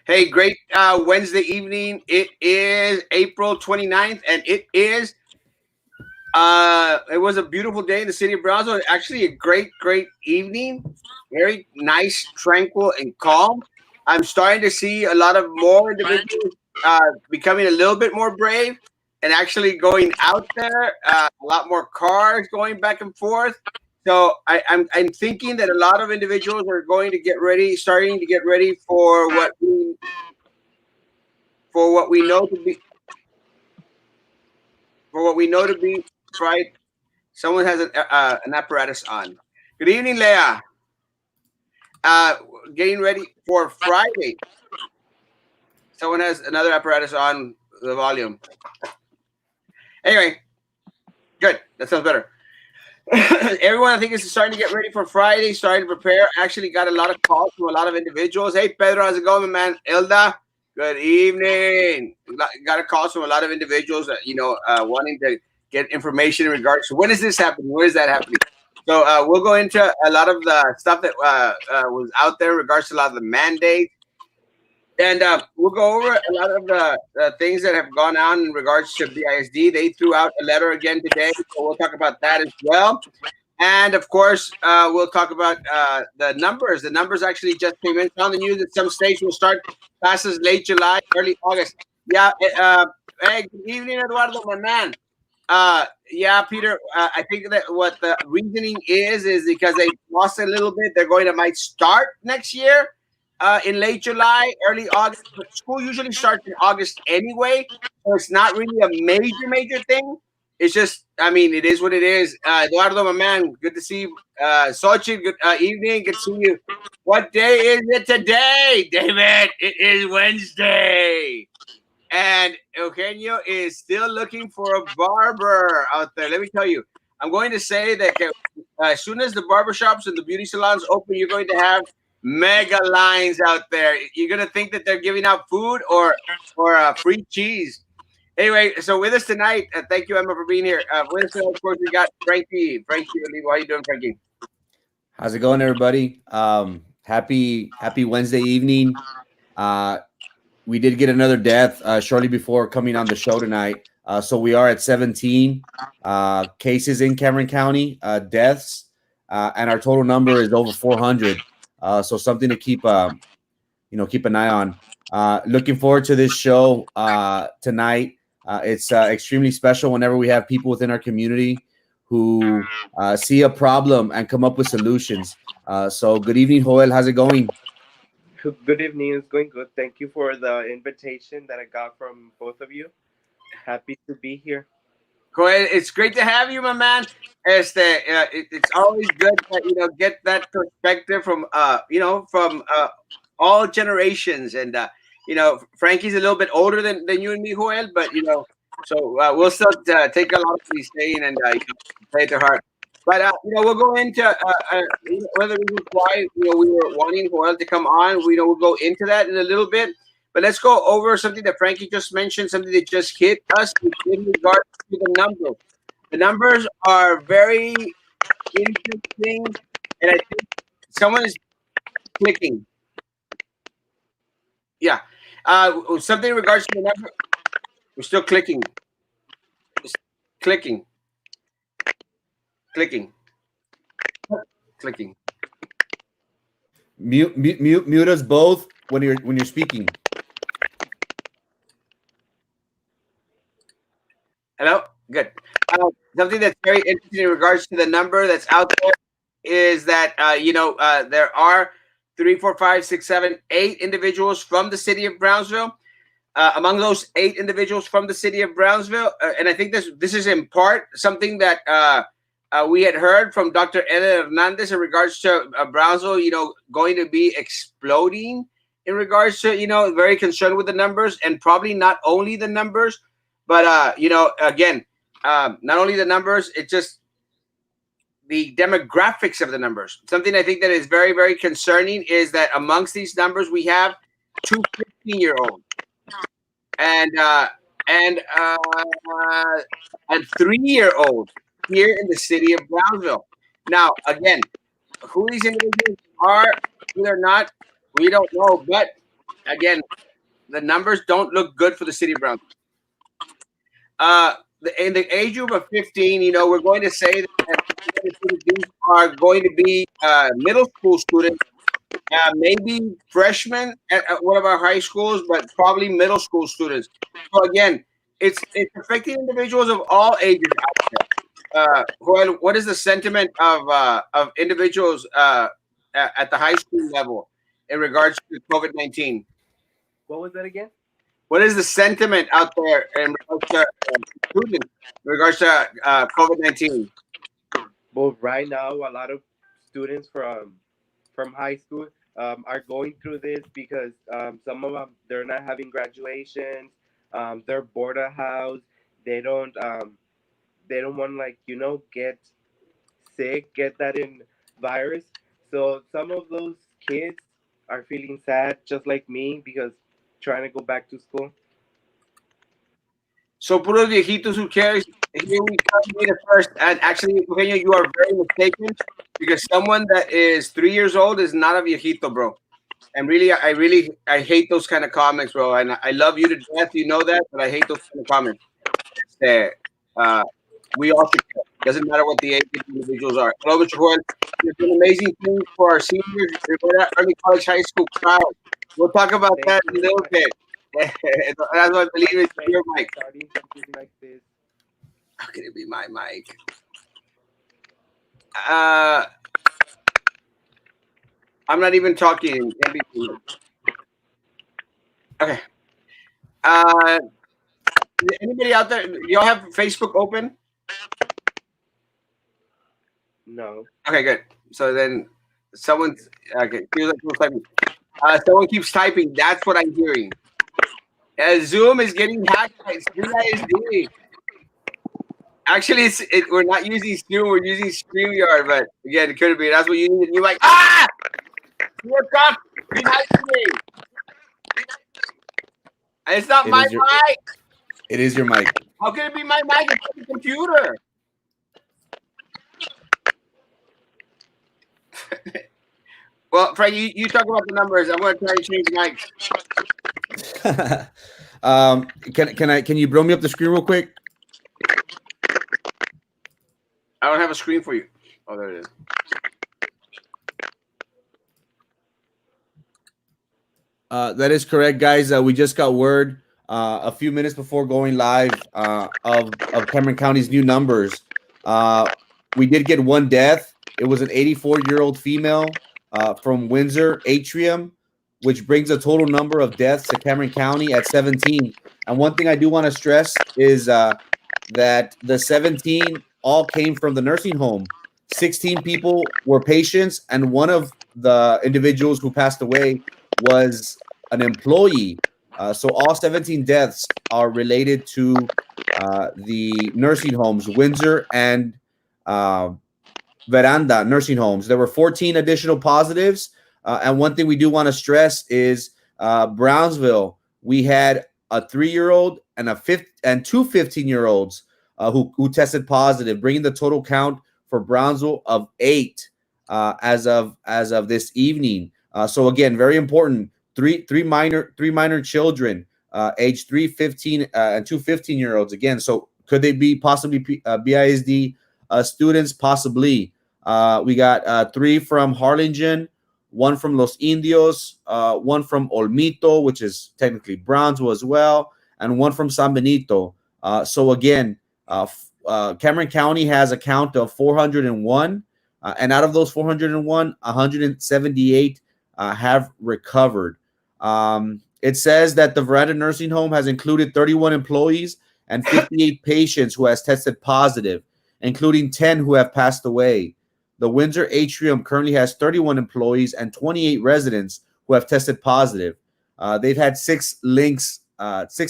Hey, great Wednesday evening. It is April 29th, and it was a beautiful day in the city of Brownsville. Actually, a great evening. Very nice, tranquil, and calm. I'm starting to see a lot of more individuals becoming a little bit more brave and actually going out there. A lot more cars going back and forth. So I'm thinking that a lot of individuals are going to get ready, starting to get ready for what we know to be right. Someone has an apparatus on. Good evening, Leah. Uh, Getting ready for Friday. Someone has another apparatus on the volume. Anyway, good. That sounds better. Everyone, I think, is starting to get ready for Friday, starting to prepare. Actually, got a lot of calls from a lot of individuals. Hey, Pedro, how's it going, man? Ilda, good evening. Got a call from a lot of individuals, wanting to get information in regards to when is this happening? When is that happening? So we'll go into a lot of the stuff that was out there in regards to a lot of the mandates. And we'll go over a lot of the things that have gone on in regards to BISD. They threw out a letter again today, so we'll talk about that as well. And of course, we'll talk about the numbers. The numbers actually just came in. It's on the news that some states will start classes late July, early August. Yeah. Hey, good evening, Eduardo, my man. Yeah, Peter. I think that what the reasoning is because they lost a little bit. They're going to might start next year in late July, early August. But school usually starts in August anyway, so it's not really a major thing. It's just, I mean, it is what it is. Eduardo, my man, good to see you. Sochi, good evening. Good to see you. What day is it today, David? It is Wednesday. And Eugenio is still looking for a barber out there. Let me tell you, I'm going to say that as soon as the barbershops and the beauty salons open, you're going to have mega lines out there. You're going to think that they're giving out food or free cheese. Anyway, so with us tonight, thank you, Emma, for being here. With us tonight, of course, we got Frankie. Frankie, how you doing, Frankie? How's it going, everybody? Happy Wednesday evening. Uh, we did get another death shortly before coming on the show tonight. So we are at 17 cases in Cameron County, deaths, and our total number is over 400. So something to keep keep an eye on. Looking forward to this show tonight. It's extremely special whenever we have people within our community who see a problem and come up with solutions. So good evening, Joel. How's it going? Good evening. It's going good. Thank you for the invitation that I got from both of you. Happy to be here. Go ahead. It's great to have you, my man. It's always good that get that perspective from all generations, and Frankie's a little bit older than you and me, Joel, but so we'll still take a lot of what he's saying and play it to heart. But we'll go into one of the reasons why we were wanting Joel to come on. We'll go into that in a little bit. But let's go over something that Frankie just mentioned, something that just hit us in regards to the numbers. The numbers are very interesting, and I think someone is clicking. Yeah. Something in regards to the number. We're still clicking. Clicking. Clicking. Clicking. Mute us both when you're speaking. Hello? Good. Something that's very interesting in regards to the number that's out there is that, there are 3, 4, 5, 6, 7, 8 individuals from the city of Brownsville. Among those 8 individuals from the city of Brownsville, and I think this is in part something that we had heard from Dr. Ellen Hernandez in regards to Brownsville, going to be exploding in regards to, very concerned with the numbers, and probably not only the numbers, but, again, not only the numbers, it's just the demographics of the numbers. Something I think that is very, very concerning is that amongst these numbers, we have 2 15-year-olds and a 3-year-old here in the city of Brownsville. Now, again, who these individuals are, who they're not, we don't know. But again, the numbers don't look good for the city of Brownsville. In the age group of 15, we're going to say that these are going to be middle school students, maybe freshmen at one of our high schools, but probably middle school students. So again, it's affecting individuals of all ages out there. Joel, what is the sentiment of individuals at the high school level in regards to COVID-19? What was that again? What is the sentiment out there in regards to students, in regards to COVID-19? Well, right now, a lot of students from high school are going through this because some of them they're not having graduations. They're bored of house. They don't they don't want like get sick, get that in virus. So some of those kids are feeling sad, just like me, because trying to go back to school. So, puros viejitos, who cares? Here we come here first. And actually, Eugenio, you are very mistaken because someone that is 3 years old is not a viejito, bro. And really, I hate those kind of comments, bro. And I love you to death, you know that, but I hate those kind of comments. That uh, we all should care. Doesn't matter what the age of the individuals are. Hello, Mr. Juan. There's been amazing things for our seniors. We're at early college, high school crowd. We'll talk about Thank that in you. a little bit. That's what I believe is Like your mic. starting something like this. How can it be my mic? Uh, I'm not even talking. Okay. Uh, Anybody out there? Y'all have Facebook open? No. Okay, good. So then someone's okay. Feels like someone's typing. Someone keeps typing. That's what I'm hearing. Zoom is getting hacked by StreamYard. Actually, we're not using Zoom. We're using StreamYard. But again, it could be. That's what you need. You're like, you're up behind me. It's not my mic. It is your mic. How can it be my mic? It's on the computer. Well, Frank, you talk about the numbers. I'm going to try to change mics. Can you blow me up the screen real quick? I don't have a screen for you. Oh, there it is. That is correct, guys. We just got word a few minutes before going live of Cameron County's new numbers. We did get one death. It was an 84-year-old female from Windsor Atrium, which brings a total number of deaths to Cameron County at 17. And one thing I do want to stress is that the 17 all came from the nursing home. 16 people were patients, and one of the individuals who passed away was an employee. So all 17 deaths are related to the nursing homes, Windsor and Veranda nursing homes. There were 14 additional positives. And one thing we do want to stress is Brownsville, we had a 3-year-old and two 15-year-olds who tested positive, bringing the total count for Brownsville of 8 as of this evening. So again, very important. Three minor children, age 3, 15, and two 15-year-olds. Again, so could they be possibly BISD students? Possibly. We got 3 from Harlingen, 1 from Los Indios, 1 from Olmito, which is technically Brownsville as well, and 1 from San Benito. So again, Cameron County has a count of 401, and out of those 401, 178 have recovered. It says that the Veranda Nursing Home has included 31 employees and 58 patients who has tested positive, including 10 who have passed away. The Windsor Atrium currently has 31 employees and 28 residents who have tested positive. They've had 6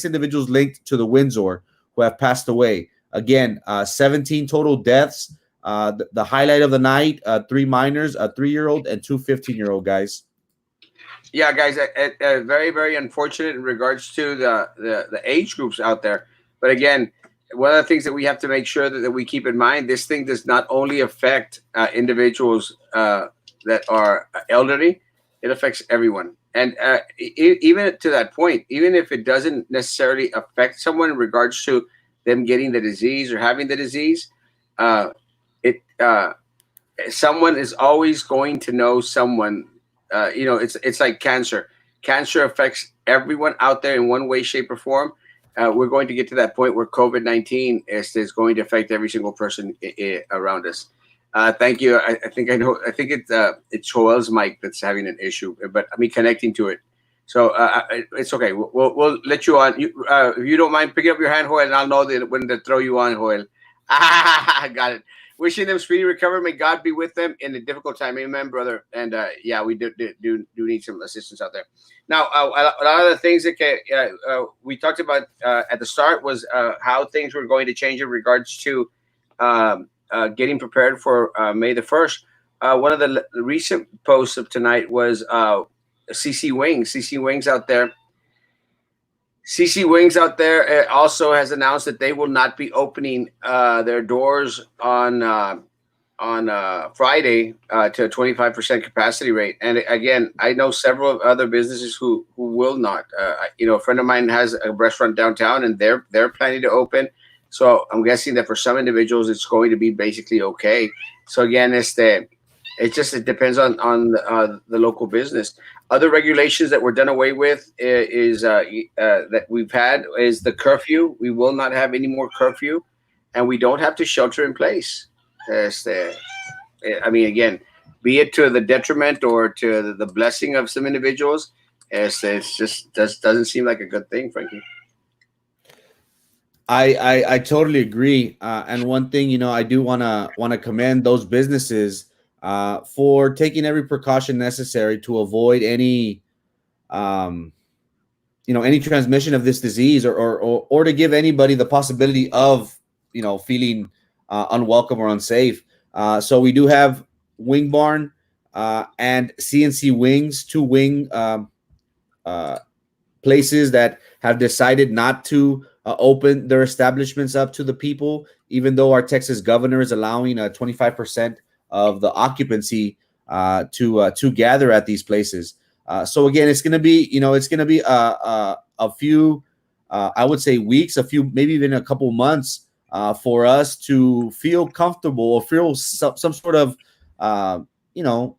individuals linked to the Windsor who have passed away. Again, 17 total deaths. The highlight of the night, 3 minors, a 3-year-old, and 2 15-year-old guys. Yeah, guys, very, very unfortunate in regards to the age groups out there. But again, one of the things that we have to make sure that we keep in mind, this thing does not only affect individuals that are elderly, it affects everyone. And even to that point, even if it doesn't necessarily affect someone in regards to them getting the disease or having the disease, uh, it someone is always going to know someone. It's like cancer. Cancer affects everyone out there in one way, shape, or form. We're going to get to that point where COVID-19 is going to affect every single person around us. Thank you. I think I know. I think it's Joel's mic that's having an issue, but I mean connecting to it. So it's okay. We'll let you on. If you don't mind picking up your hand, Joel, and I'll know that when to throw you on, Joel. Got it. Wishing them speedy recovery. May God be with them in a difficult time. Amen, brother. And yeah, we do need some assistance out there. Now, a lot of the things that we talked about at the start was how things were going to change in regards to getting prepared for May the 1st. One of the recent posts of tonight was CC Wings. CC Wings out there. CC Wings out there also has announced that they will not be opening their doors on Friday to a 25% capacity rate. And again, I know several other businesses who will not. A friend of mine has a restaurant downtown, and they're planning to open. So I'm guessing that for some individuals, it's going to be basically okay. So again, it depends on the local business. Other regulations that were done away with is that we've had is the curfew. We will not have any more curfew, and we don't have to shelter in place. Este, I mean, again, be it to the detriment or to the blessing of some individuals, it's just doesn't seem like a good thing, Frankie. I totally agree. And one thing, I do wanna commend those businesses for taking every precaution necessary to avoid um, any transmission of this disease, or to give anybody the possibility of feeling unwelcome or unsafe. So we do have Wing Barn and CNC Wings, two wing uh, places that have decided not to open their establishments up to the people, even though our Texas governor is allowing 25% of the occupancy to gather at these places. So again, it's going to be a few, I would say weeks, a few, maybe even a couple months for us to feel comfortable or feel some sort of you know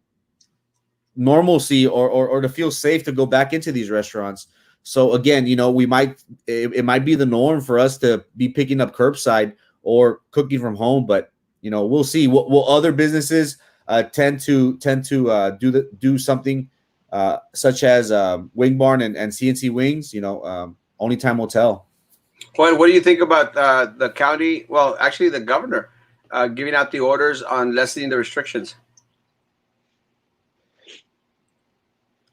normalcy, or to feel safe to go back into these restaurants. So again, it might be the norm for us to be picking up curbside or cooking from home, but we'll see. Will other businesses tend to do something such as Wing Barn and CNC Wings? Only time will tell. Well, what do you think about the county? Well, actually, the governor giving out the orders on lessening the restrictions.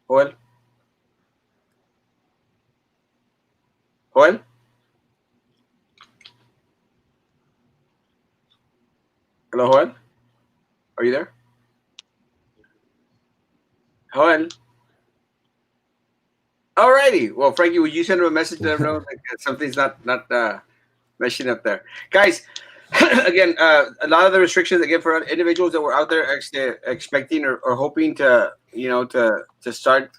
Joel, Joel, hello, Joel. Are you there, Joel? Alrighty. Well, Frankie, would you send him a message to them know that something's not meshing up there, guys? Again, a lot of the restrictions again for individuals that were out there actually expecting or hoping to to start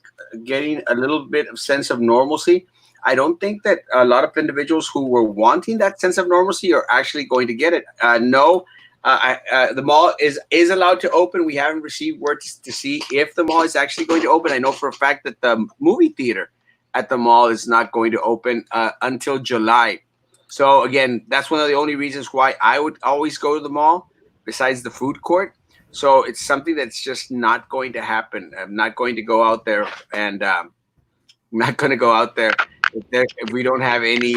getting a little bit of sense of normalcy. I don't think that a lot of individuals who were wanting that sense of normalcy are actually going to get it. No, the mall is allowed to open. We haven't received word to see if the mall is actually going to open. I know for a fact that the movie theater at the mall is not going to open until July. So again, that's one of the only reasons why I would always go to the mall, besides the food court. So it's something that's just not going to happen. I'm not going to go out there, and I'm not going to go out there if we don't have any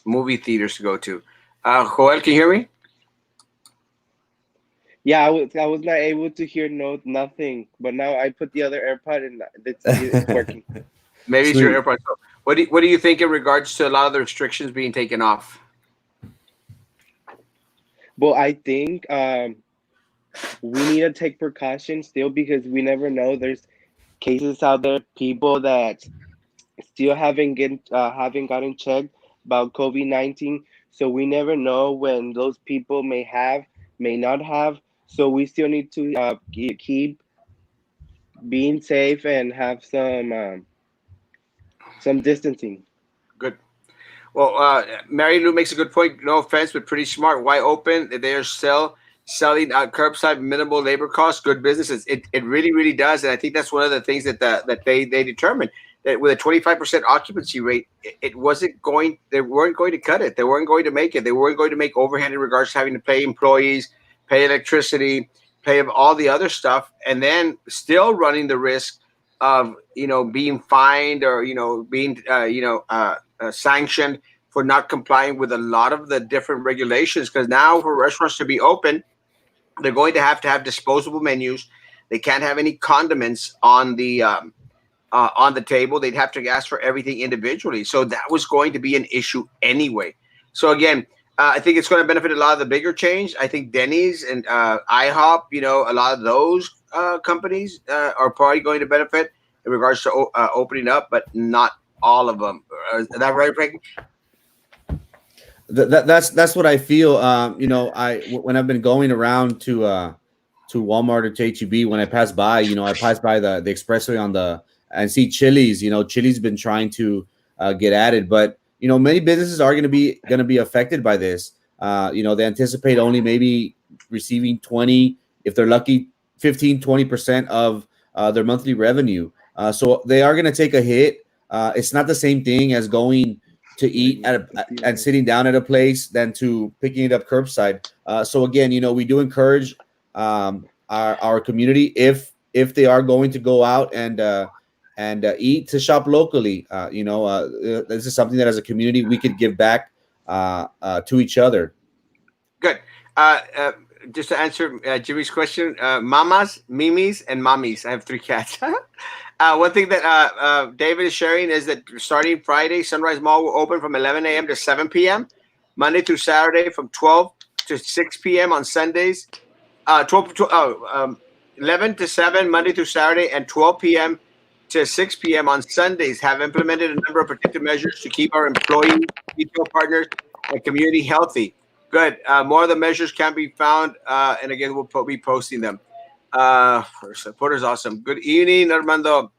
movie theaters to go to. Joel, can you hear me? Yeah, I was not able to hear nothing, but now I put the other AirPod and it's working. Maybe it's your Sweet. AirPods. So what do you think in regards to a lot of the restrictions being taken off? But I think we need to take precautions still because we never know. There's cases out there, people that still haven't gotten checked about COVID-19. So we never know when those people may not have. So we still need to keep being safe and have some distancing. Good. Well, Mary Lou makes a good point. No offense, but pretty smart. Why open? They are selling curbside, minimal labor costs, good businesses. It really really does, and I think that's one of the things that they determined that with a 25% occupancy rate, it wasn't going. They weren't going to cut it. They weren't going to make it. They weren't going to make overhead in regards to having to pay employees, pay electricity, pay all the other stuff, and then still running the risk of being fined or being sanctioned for not complying with a lot of the different regulations. Because now, for restaurants to be open, they're going to have disposable menus. They can't have any condiments on the table. They'd have to ask for everything individually. So that was going to be an issue anyway. So again, I think it's going to benefit a lot of the bigger chains. I think Denny's and IHOP, a lot of those companies are probably going to benefit in regards to opening up, but not all of them. Is that right, Frankie? That's what I feel. When I've been going around to Walmart or to HEB, when I pass by, I pass by the expressway on the and see Chili's. Chili's been trying to get at it, but many businesses are going to be affected by this. They anticipate only maybe receiving 20, if they're lucky, 15-20% of their monthly revenue. So they are going to take a hit. It's not the same thing as going to eat and sitting down at a place than to picking it up curbside. So again, we do encourage our community, if they are going to go out and eat, to shop locally. This is something that as a community we could give back to each other. Good. Just to answer Jimmy's question, mamas, mimis, and mommies. I have three cats. One thing that David is sharing is that starting Friday, Sunrise Mall will open from 11 a.m. to 7 p.m. Monday through Saturday from 12 to 6 p.m. on Sundays. 11 to 7 Monday through Saturday, and 12 p.m. to 6 p.m. on Sundays. Have implemented a number of protective measures to keep our employees, retail partners, and community healthy. Good. More of the measures can be found, and again, we'll be posting them. Supporters, awesome. Good evening, Armando.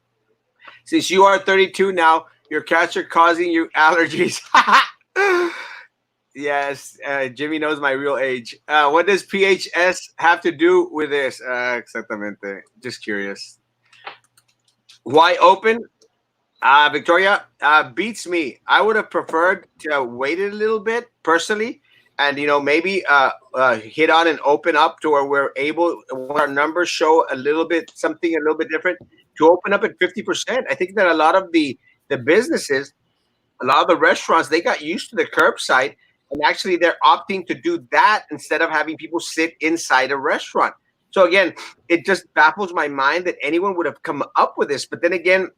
Since you are 32 now, your cats are causing you allergies. Yes, Jimmy knows my real age. What does PHS have to do with this? Exactamente. Just curious. Why open? Victoria, beats me. I would have preferred to wait a little bit personally, and maybe hit on and open up to where we're able, when our numbers show a little bit something a little bit different, to open up at 50%. I think that a lot of the businesses, a lot of the restaurants, they got used to the curbside, and actually they're opting to do that instead of having people sit inside a restaurant. So again, it just baffles my mind that anyone would have come up with this. But then again,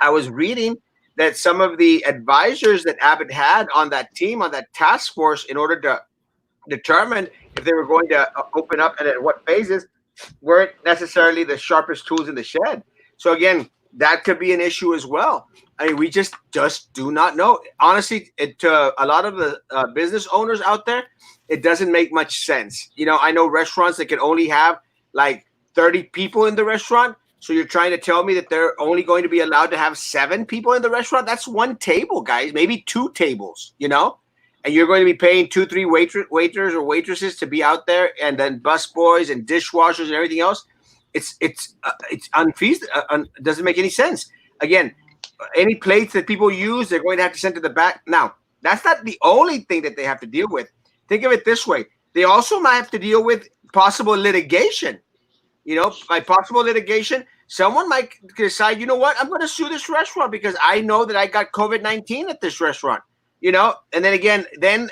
I was reading that some of the advisors that Abbott had on that team, on that task force, in order to determine if they were going to open up and at what phases, weren't necessarily the sharpest tools in the shed. So again, that could be an issue as well. I mean, we just do not know. Honestly, to a lot of the business owners out there, it doesn't make much sense. I know restaurants that can only have like 30 people in the restaurant. So you're trying to tell me that they're only going to be allowed to have 7 people in the restaurant? That's one table, guys, maybe 2 tables, and you're going to be paying 2, 3 waiters or waitresses to be out there, and then busboys and dishwashers and everything else. It's unfeasible. Doesn't make any sense. Again, any plates that people use, they're going to have to send to the back. Now, that's not the only thing that they have to deal with. Think of it this way: they also might have to deal with possible litigation. By possible litigation, someone might decide, I'm going to sue this restaurant because I know that I got COVID-19 at this restaurant. And then again, and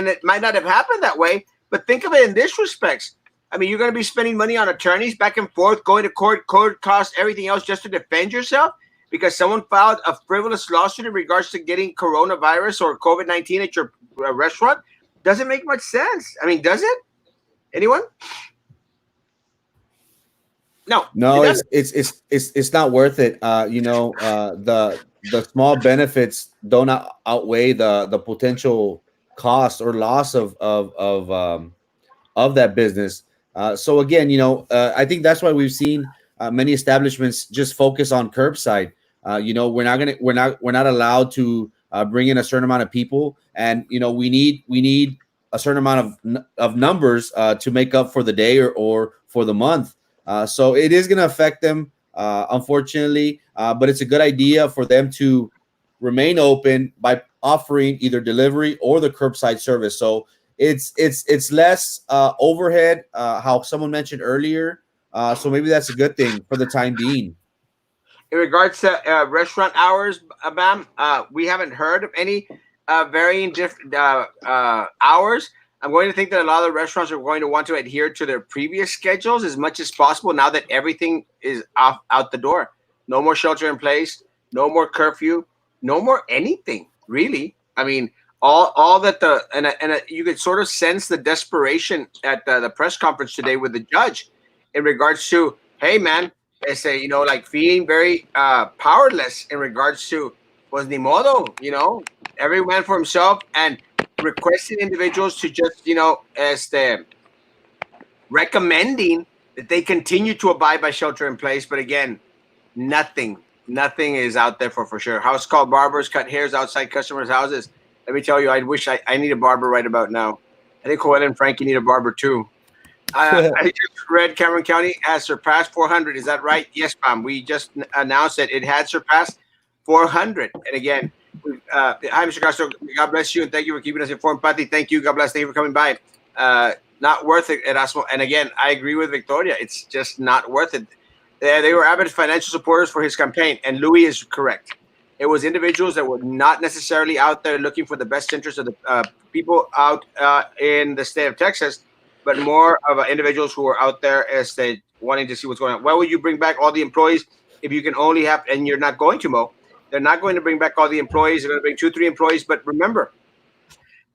it might not have happened that way, but think of it in this respects. I mean, you're going to be spending money on attorneys back and forth, going to court costs, everything else, just to defend yourself because someone filed a frivolous lawsuit in regards to getting coronavirus or COVID-19 at your restaurant. Doesn't make much sense. I mean, does it? Anyone? No, No, it's not worth it. The small benefits don't outweigh the potential cost or loss of that business. So again, I think that's why we've seen many establishments just focus on curbside. We're not allowed to bring in a certain amount of people, and we need a certain amount of numbers to make up for the day or for the month. So it is going to affect them, unfortunately. But it's a good idea for them to remain open by offering either delivery or the curbside service. So it's less overhead, how someone mentioned earlier. So maybe that's a good thing for the time being. In regards to restaurant hours, Bam, we haven't heard of any varying different hours. I'm going to think that a lot of the restaurants are going to want to adhere to their previous schedules as much as possible now that everything is off out the door. No more shelter in place, no more curfew, no more anything really. I mean, all that you could sort of sense the desperation at the press conference today with the judge in regards to, hey man, say, like feeling very powerless in regards to, was ni modo, every man for himself, and requesting individuals to just, recommending that they continue to abide by shelter in place. But again, nothing is out there for sure. House call barbers cut hairs outside customers' houses. Let me tell you, I wish I need a barber right about now. I think Joel and Frankie need a barber too. I just read Cameron County has surpassed 400. Is that right? Yes, ma'am. We just announced that it had surpassed 400. And again, hi, Mr. Castro. God bless you, and thank you for keeping us informed. Patty, thank you. God bless. Thank you for coming by. Not worth it, Erasmo. And again, I agree with Victoria. It's just not worth it. They were avid financial supporters for his campaign, and Louis is correct. It was individuals that were not necessarily out there looking for the best interest of the people out in the state of Texas, but more of individuals who are out there as they wanting to see what's going on. Why would you bring back all the employees if you can only have, and you're not going to, Mo? They're not going to bring back all the employees. They're going to bring 2, 3 employees. But remember,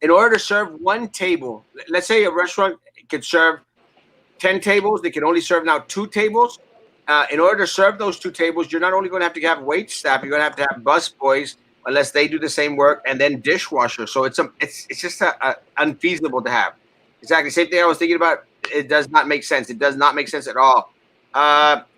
in order to serve one table, let's say a restaurant could serve 10 tables, they can only serve now 2 tables. In order to serve those 2 tables, you're not only going to have wait staff, you're going to have bus boys, unless they do the same work, and then dishwashers. So it's just unfeasible to have. Exactly. Same thing I was thinking about. It does not make sense. It does not make sense at all.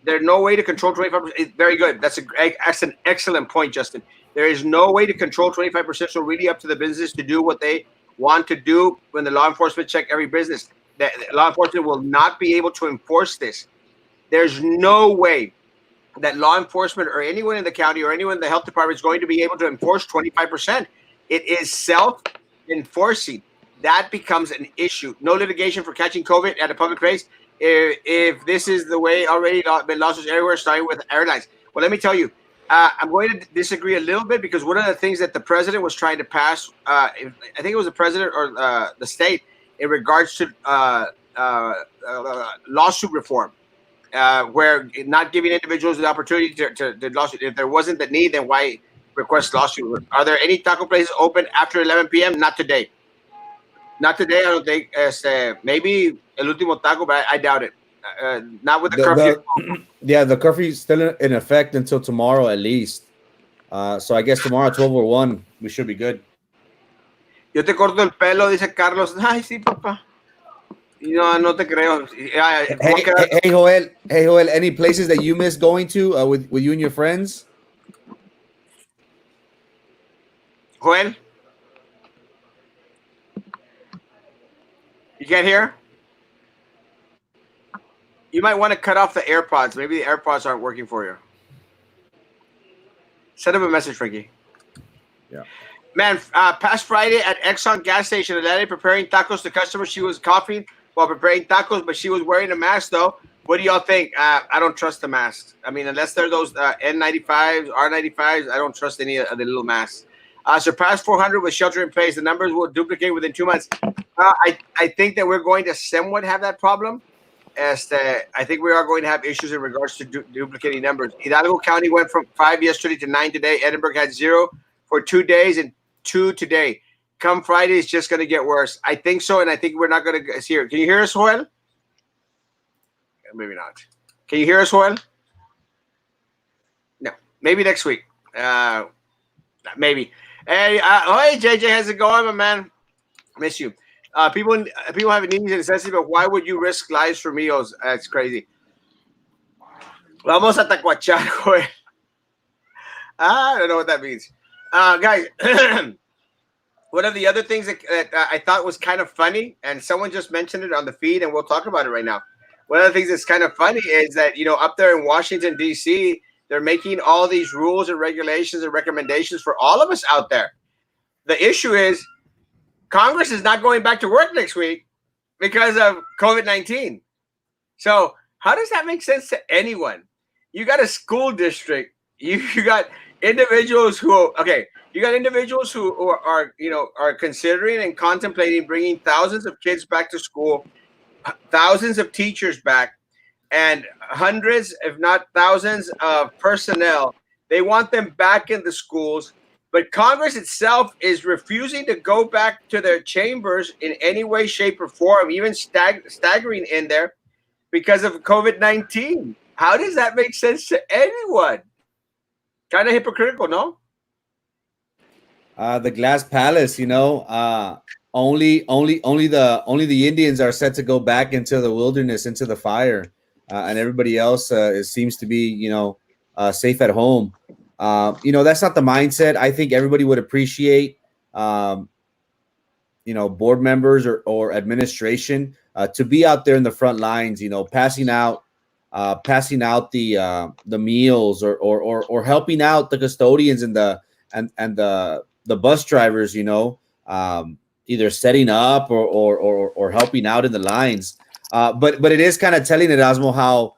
There's no way to control 25%. Very good. That's an excellent point, Justin. There is no way to control 25%. So really up to the business to do what they want to do when the law enforcement check every business. The law enforcement will not be able to enforce this. There's no way that law enforcement or anyone in the county or anyone in the health department is going to be able to enforce 25%. It is self-enforcing. That becomes an issue. No litigation for catching COVID at a public place. If this is the way already been lawsuits everywhere, starting with airlines. Well, let me tell you, I'm going to disagree a little bit because one of the things that the president was trying to pass, I think it was the president or the state, in regards to lawsuit reform, where not giving individuals the opportunity to lawsuit. If there wasn't the need, then why request lawsuit? Are there any taco places open after 11 p.m.? Not today. Not today. I don't think. Maybe El Último Taco, but I doubt it. Not with the curfew. Yeah, the curfew is still in effect until tomorrow at least. So I guess tomorrow at 12 or 1, we should be good. Yo te corto el pelo, dice Carlos. Ay, sí, papá. No, no te creo. Hey Joel, any places that you miss going to with you and your friends? Joel, you can't hear? You might want to cut off the AirPods. Maybe the AirPods aren't working for you. Send him a message, Frankie. Yeah. Man, past Friday at Exxon gas station, a lady preparing tacos to customers. She was coughing while preparing tacos, but she was wearing a mask, though. What do y'all think? I don't trust the masks. I mean, unless they're those N95s, R95s, I don't trust any of the little masks. Surpassed 400 with shelter in place. The numbers will duplicate within 2 months. I think that we're going to somewhat have that problem. I think we are going to have issues in regards to duplicating numbers. Hidalgo County went from 5 yesterday to 9 today. Edinburgh had 0 for 2 days and 2 today. Come Friday, it's just going to get worse. I think so, and I think we're not going to see it. Can you hear us, Joel? Maybe not. Can you hear us, Joel? No. Maybe next week. Maybe. Hey, JJ, how's it going, my man? I miss you. People have needs and necessities, but why would you risk lives for meals? That's crazy. Vamos a tacuachar, güey. I don't know what that means. Guys, one of the other things that I thought was kind of funny, and someone just mentioned it on the feed, and we'll talk about it right now. One of the things that's kind of funny is that, up there in Washington, D.C., they're making all these rules and regulations and recommendations for all of us out there. The issue is Congress is not going back to work next week because of COVID-19. So how does that make sense to anyone? You got a school district. You got individuals who you got individuals who are considering and contemplating bringing thousands of kids back to school, thousands of teachers back, and hundreds, if not thousands, of personnel. They want them back in the schools, but Congress itself is refusing to go back to their chambers in any way, shape, or form, even staggering in there because of COVID-19. How does that make sense to anyone? Kind of hypocritical, no? The glass palace, only the Indians are set to go back into the wilderness, into the fire, and everybody else seems to be, safe at home. That's not the mindset. I think everybody would appreciate, um, board members or administration to be out there in the front lines, passing out the meals, or helping out the custodians and the bus drivers, either setting up or helping out in the lines. But it is kind of telling Erasmo how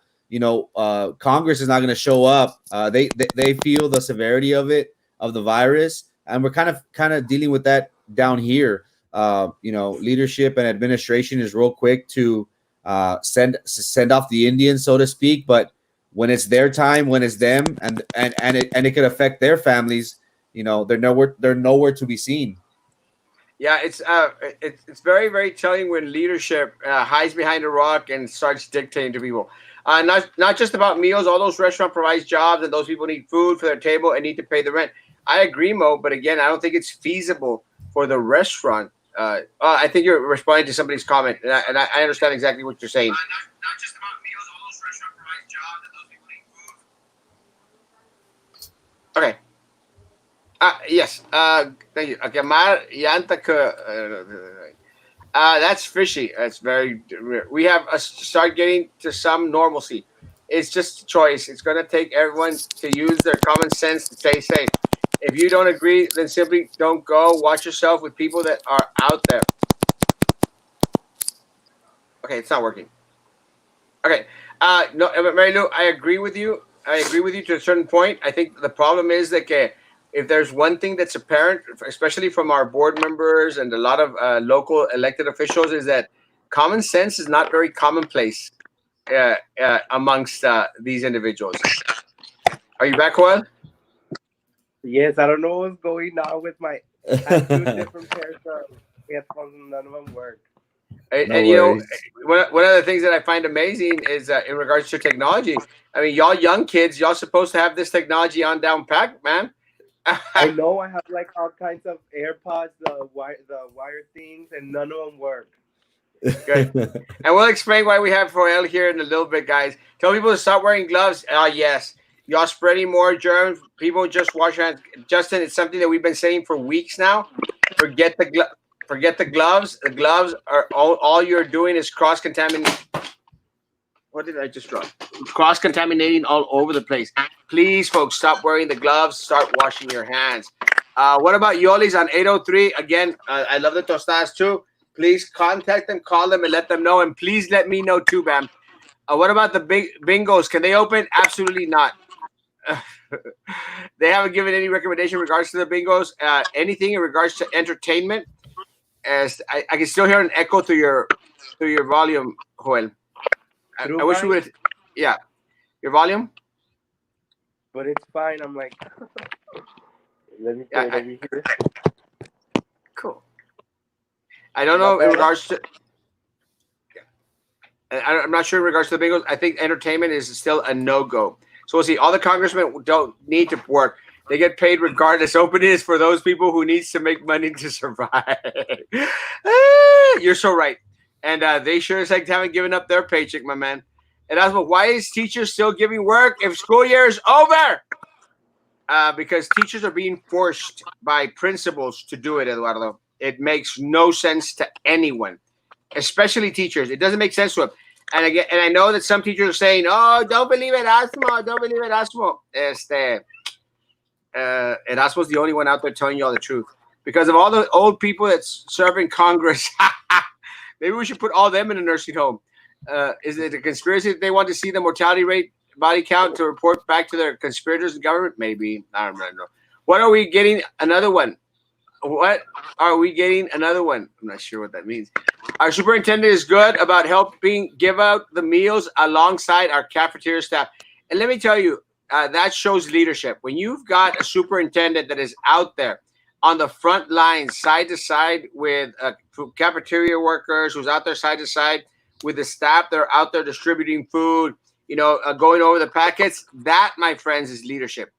Congress is not going to show up. They feel the severity of the virus, and we're kind of dealing with that down here. Leadership and administration is real quick to send off the Indians, so to speak. But when it's their time, when it's them, and it could affect their families, they're nowhere to be seen. Yeah, it's very, very telling when leadership hides behind a rock and starts dictating to people. Not just about meals. All those restaurant provides jobs, and those people need food for their table and need to pay the rent. I agree, Mo, but again, I don't think it's feasible for the restaurant. I think you're responding to somebody's comment, and I understand exactly what you're saying. Not just about meals. All those restaurant provides jobs, and those people need food. Okay. Yes. Thank you. Okay, that's fishy. That's very. We have to start getting to some normalcy. It's just a choice. It's going to take everyone to use their common sense to stay safe. If you don't agree, then simply don't go. Watch yourself with people that are out there. Okay, it's not working. Okay. No, Mary Lou, I agree with you. I agree with you to a certain point. I think the problem is that if there's one thing that's apparent, especially from our board members and a lot of local elected officials, is that common sense is not very commonplace amongst these individuals. Are you back, Joel? Yes, I don't know what's going on with my. I have two different pairs of headphones, and none of them work. No And worries. one of the things that I find amazing is in regards to technology. I mean, y'all young kids, y'all supposed to have this technology on down pat, man. I know I have like all kinds of AirPods, the wire things, and none of them work. Good. And we'll explain why we have Joel here in a little bit, guys. Tell people to stop wearing gloves. Yes. Y'all spreading more germs. People just wash your hands. Justin, it's something that we've been saying for weeks now. Forget the gloves. The gloves are all you're doing is cross-contaminating. What did I just draw? Cross-contaminating all over the place. Please, folks, stop wearing the gloves. Start washing your hands. What about Yoli's on 803? Again, I love the tostadas too. Please contact them, call them, and let them know. And please let me know too, Bam. What about the big bingos? Can they open? Absolutely not. They haven't given any recommendation in regards to the bingos. Anything in regards to entertainment? As I can still hear an echo through your volume, Joel. I wish we would. Yeah, your volume. But it's fine. I'm like, let me put it over here. Cool. I don't know in regards to. I'm not sure in regards to the bingos. I think entertainment is still a no-go. So we'll see. All the congressmen don't need to work. They get paid regardless. Opening is for those people who needs to make money to survive. You're so right. And they sure as heck haven't given up their paycheck, my man. And Erasmo, why is teachers still giving work if school year is over? Because teachers are being forced by principals to do it, Eduardo. It makes no sense to anyone, especially teachers. It doesn't make sense to them. And again, and I know that some teachers are saying, "Oh, don't believe Erasmo, don't believe Erasmo." Erasmo's the only one out there telling you all the truth. Because of all the old people that's serving Congress, maybe we should put all them in a nursing home. Is it a conspiracy that they want to see the mortality rate, body count to report back to their conspirators in government? Maybe. I don't know. What are we getting? Another one. What are we getting? Another one. I'm not sure what that means. Our superintendent is good about helping give out the meals alongside our cafeteria staff. And let me tell you, that shows leadership. When you've got a superintendent that is out there on the front lines, side to side with cafeteria workers, who's out there side to side with the staff that are out there distributing food, going over the packets, that, my friends, is leadership.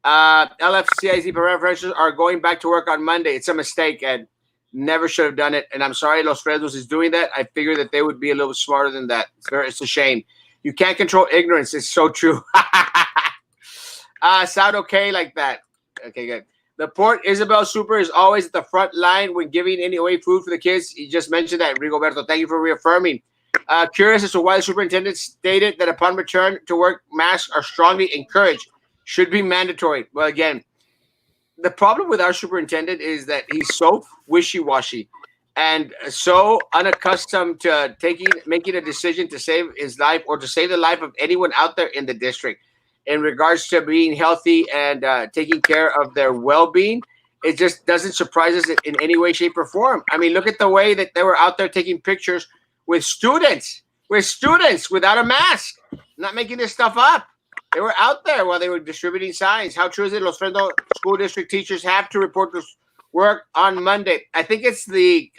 LFCIZ preferentials are going back to work on Monday. It's a mistake, Ed. Never should have done it. And I'm sorry Los Fresnos is doing that. I figured that they would be a little smarter than that. It's a shame. You can't control ignorance. It's so true. Sound okay like that? Okay, good. The Port Isabel Super is always at the front line when giving any away food for the kids. You just mentioned that, Rigoberto. Thank you for reaffirming. Curious as to why the superintendent stated that upon return to work, masks are strongly encouraged. Should be mandatory. Well, again, the problem with our superintendent is that he's so wishy-washy and so unaccustomed to making a decision to save his life or to save the life of anyone out there in the district in regards to being healthy and taking care of their well-being. It just doesn't surprise us in any way, shape, or form. I mean, look at the way that they were out there taking pictures with students without a mask, not making this stuff up. They were out there while they were distributing signs. How true is it? Los Fresno school district teachers have to report to work on Monday. I think it's the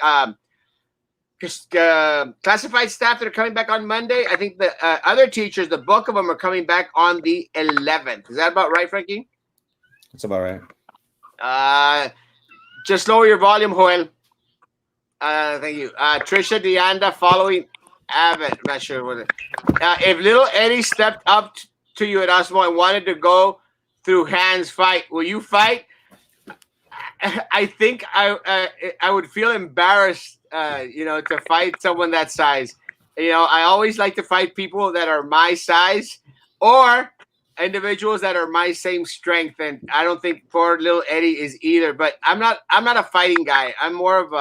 classified staff that are coming back on Monday. I think the other teachers, the bulk of them, are coming back on the 11th. Is that about right, Frankie? That's about right. Just lower your volume, Joel. Thank you. Trisha Deanda following Abbott. I'm not sure what it. If little Eddie stepped up to you at Erasmo and wanted to go through hands fight, will you fight? I think I would feel embarrassed, to fight someone that size. I always like to fight people that are my size or individuals that are my same strength, and I don't think poor little Eddie is either. But I'm not a fighting guy. I'm more of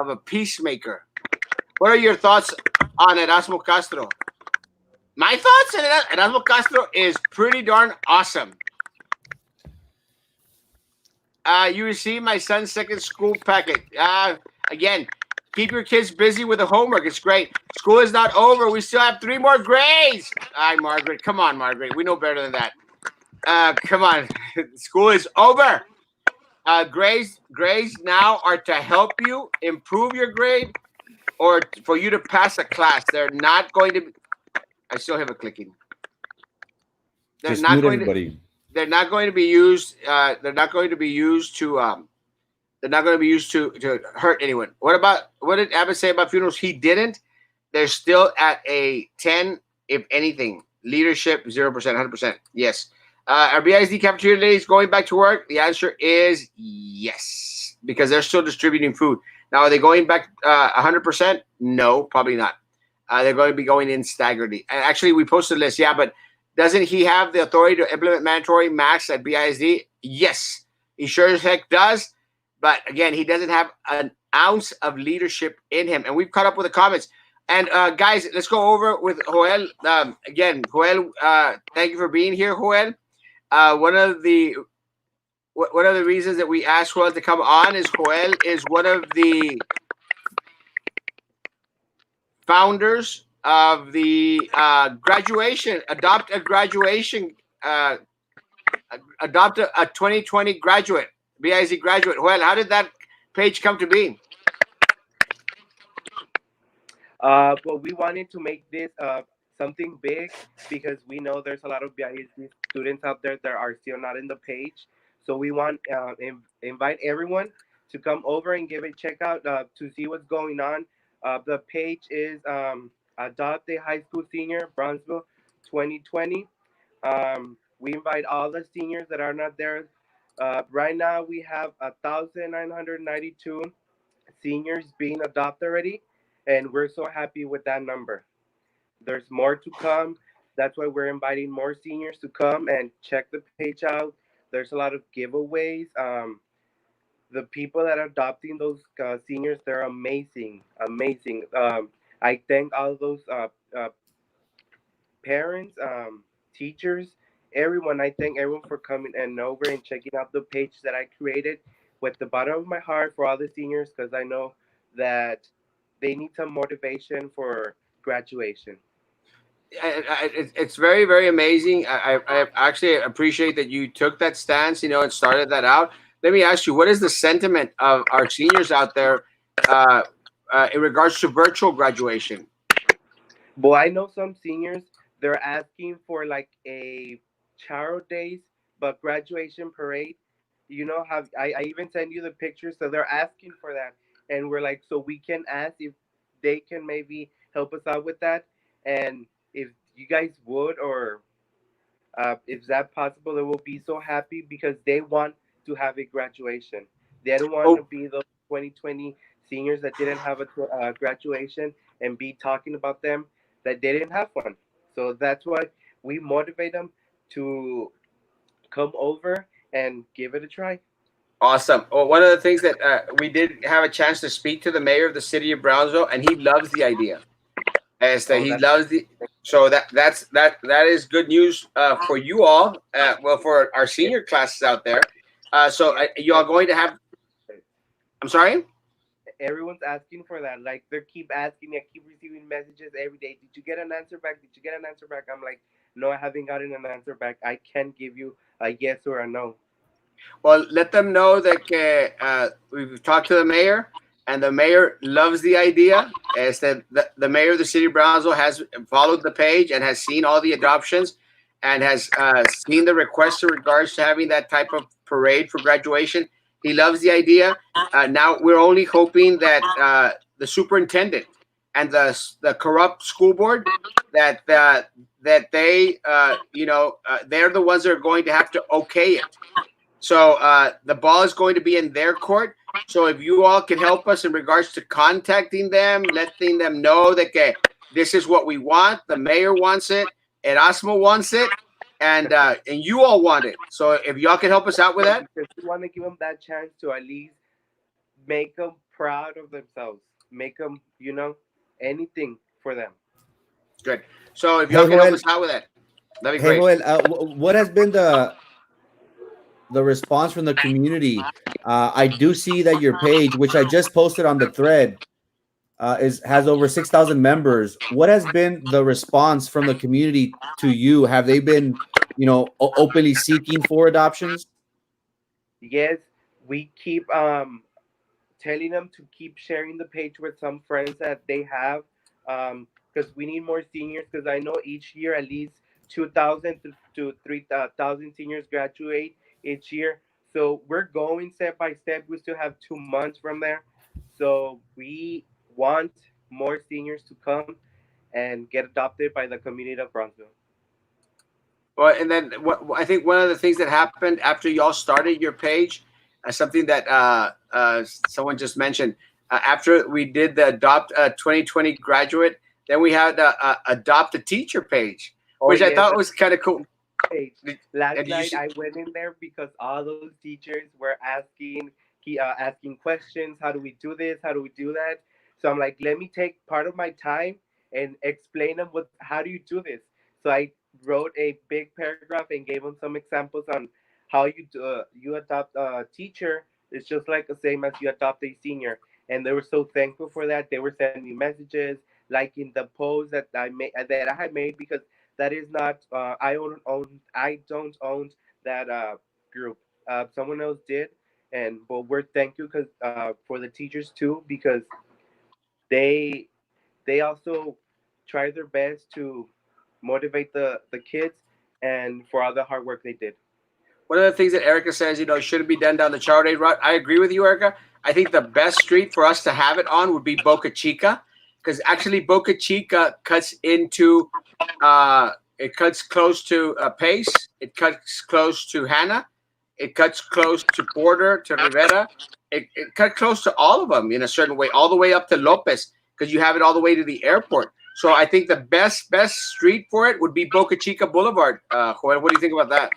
a peacemaker. What are your thoughts on Erasmo Castro? My thoughts on Erasmo Castro is pretty darn awesome. You received my son's second school packet. Again, keep your kids busy with the homework. It's great. School is not over. We still have 3 more grades. Hi, Margaret. Come on, Margaret. We know better than that. Come on. School is over. Grades now are to help you improve your grade or for you to pass a class. They're not going to. I still have a clicking. They're Just not mute going to. everybody. They're not going to be used. They're not going to be used to. They're not going to be used to hurt anyone. What did Abbott say about funerals? He didn't. They're still at a 10, if anything. Leadership 0%, 100%. Yes. Are BISD cafeteria ladies going back to work? The answer is yes, because they're still distributing food. Now, are they going back 100%? No, probably not. They're going to be going in staggeredly. And actually, we posted a list. Yeah, but doesn't he have the authority to implement mandatory masks at BISD? Yes, he sure as heck does. But again, he doesn't have an ounce of leadership in him. And we've caught up with the comments. And guys, let's go over with Joel. Again, Joel, thank you for being here, Joel. One of the reasons that we asked Joel to come on is Joel is one of the founders of the adopt a 2020 graduate, BIZ graduate. Well, how did that page come to be? Well, we wanted to make this something big because we know there's a lot of BISD students out there that are still not in the page. So we want invite everyone to come over and give a check out to see what's going on. The page is Adopt a High School Senior Brownsville 2020. We invite all the seniors that are not there. Right now, we have 1,992 seniors being adopted already, and we're so happy with that number. There's more to come. That's why we're inviting more seniors to come and check the page out. There's a lot of giveaways. The people that are adopting those seniors, they're amazing, amazing. I thank all those parents, teachers, everyone. I thank everyone for coming and over and checking out the page that I created with the bottom of my heart for all the seniors because I know that they need some motivation for graduation. It's very very amazing. I actually appreciate that you took that stance, and started that out. Let me ask you, what is the sentiment of our seniors out there uh, in regards to virtual graduation? But I know some seniors, they're asking for like a charo days, but graduation parade. You know, have I even send you the pictures, so they're asking for that. And we're like, so we can ask if they can maybe help us out with that. And if you guys would, or if that possible, they will be so happy because they want to have a graduation. They don't want to Oh, be those 2020 seniors that didn't have a graduation and be talking about them that they didn't have one. So that's why we motivate them to come over and give it a try. awesome. Well, one of the things that we did have a chance to speak to the mayor of the city of Brownsville, and he loves the idea. As that Oh, he that's loves the so that is good news for you all. Well, for our yes, senior classes out there. So yes. you are going to have. I'm sorry. Everyone's asking for that. Like they keep asking me. I keep receiving messages every day. Did you get an answer back? Did you get an answer back? I'm like, no, I haven't gotten an answer back. I can't give you a yes or a no. Well, let them know that we've talked to the mayor, and the mayor loves the idea. Is that the mayor of the city of Brownsville has followed the page and has seen all the adoptions, and has seen the requests in regards to having that type of parade for graduation. He loves the idea. Now we're only hoping that the superintendent and the corrupt school board that they they're the ones that are going to have to okay it. So the ball is going to be in their court. So if you all can help us in regards to contacting them, letting them know that okay, this is what we want. The mayor wants it. Erasmo wants it, and you all want it. So if y'all can help us out with that, Because we want to give them that chance to at least make them proud of themselves. Make them, anything for them. good. So if y'all Hey can help Joel, us out with that, that'd be hey great. Joel, what has been the response from the community? I do see that your page, which I just posted on the thread, is has over 6,000 members. What has been the response from the community to you? Have they been, openly seeking for adoptions? Yes, we keep telling them to keep sharing the page with some friends that they have because we need more seniors because I know each year at least 2,000 to 3,000 seniors graduate each year. So we're going step by step. We still have 2 months from there. So we want more seniors to come and get adopted by the community of Bronzeville. Well, and then I think one of the things that happened after y'all started your page, something that someone just mentioned, after we did the adopt 2020 graduate, then we had adopt a teacher page, Oh which I yes, thought was kind of cool. page. Did, Last did you night see? I went in there because all those teachers were asking questions. How do we do this? How do we do that? So I'm like, let me take part of my time and explain them what how do you do this. So I wrote a big paragraph and gave them some examples on how you adopt a teacher. It's just like the same as you adopt a senior, and they were so thankful for that. They were sending me messages, liking the post that I had made because that is not I don't own that group. Someone else did, and but we're thank you because for the teachers too because they they also try their best to motivate the kids and for all the hard work they did. one of the things that Erica says, shouldn't be done down the Charade route. I agree with you, Erica. I think the best street for us to have it on would be Boca Chica, because actually Boca Chica cuts into, it cuts close to Pace, it cuts close to Hannah, it cuts close to Porter, to Rivera. It cut close to all of them in a certain way, all the way up to Lopez, because you have it all the way to the airport. So I think the best street for it would be Boca Chica Boulevard. Joel, what do you think about that?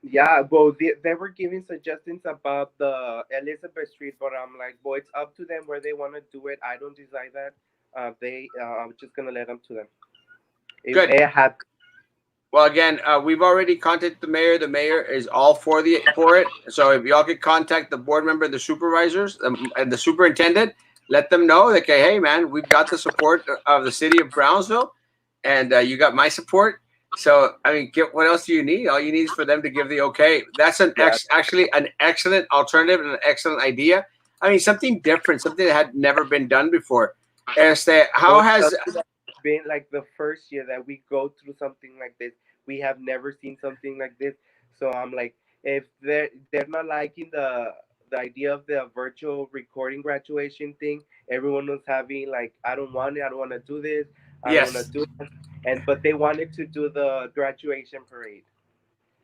Yeah, well, they were giving suggestions about the Elizabeth Street, but I'm like, boy, it's up to them where they want to do it. I don't decide that. I'm just gonna let them to them. Good. It had. Well, again, we've already contacted the mayor. The mayor is all for it. So if y'all could contact the board member, the supervisors, and the superintendent, let them know that, okay, hey, man, we've got the support of the city of Brownsville, and you got my support. So, I mean, what else do you need? All you need is for them to give the okay. That's Yeah. actually an excellent alternative and an excellent idea. I mean, something different, something that had never been done before. How Well, has something that's been like the first year that we go through something like this. We have never seen something like this. So I'm like, if they're not liking the idea of the virtual recording graduation thing, everyone was having like, I don't want it. I don't want to do this. I don't want to yes? do it. And but they wanted to do the graduation parade.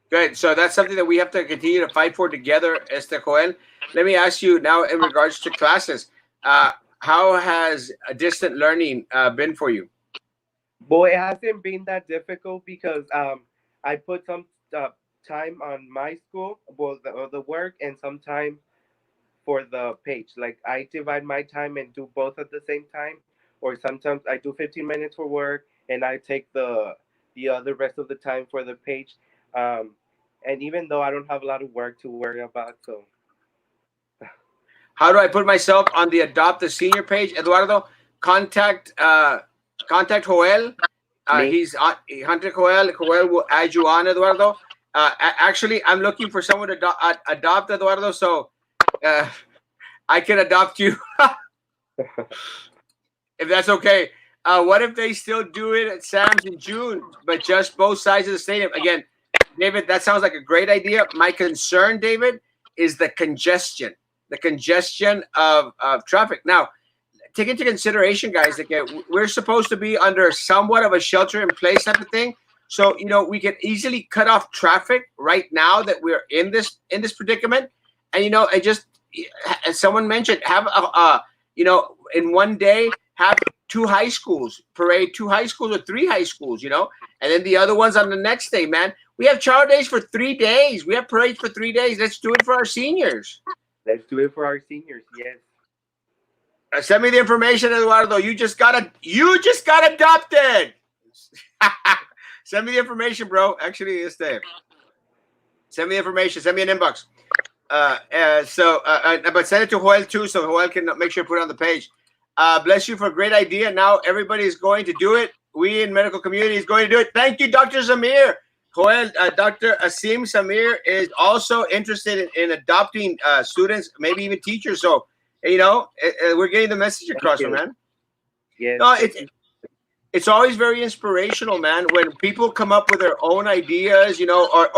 Good. So that's something that we have to continue to fight for together, Joel. Let me ask you now in regards to classes. Uh, how has distant learning been for you? Boy, it hasn't been that difficult because I put some uh, time on my school, well, the work, and some time for the page. Like I divide my time and do both at the same time, or sometimes I do 15 minutes for work and I take the other rest of the time for the page. Um, and even though I don't have a lot of work to worry about, so How do I put myself on the Adopt a Senior page, Eduardo? Contact contact Joel. me, He's on Hunter Joel. Joel will add you on, Eduardo. Actually, I'm looking for someone to adopt Eduardo, so uh, I can adopt you if that's okay. What if they still do it at Sam's in June, but just both sides of the stadium? Again, David, that sounds like a great idea. My concern, David, is the congestion of traffic. Now, take into consideration, guys, that we're supposed to be under somewhat of a shelter in place type of thing. So, we can easily cut off traffic right now that we're in this predicament. And, and just as someone mentioned, have in one day, have two high schools, parade two high schools or three high schools, and then the other ones on the next day, man. We have child days for 3 days. We have parades for 3 days. Let's do it for our seniors. let's do it for our seniors. Yes, Send me the information, Eduardo. You just got adopted. Send me the information, bro. Actually, it's there. Send me the information. Send me an inbox. But send it to Joel too, so Joel can make sure to put it on the page. Bless you for a great idea. Now everybody is going to do it. We in medical community is going to do it. Thank you, Dr. Samir. Joel, Dr. Asim Samir is also interested in adopting students, maybe even teachers. So, we're getting the message thank across, you. man. Yes, No, thank you. it's always very inspirational, man, when people come up with their own ideas, or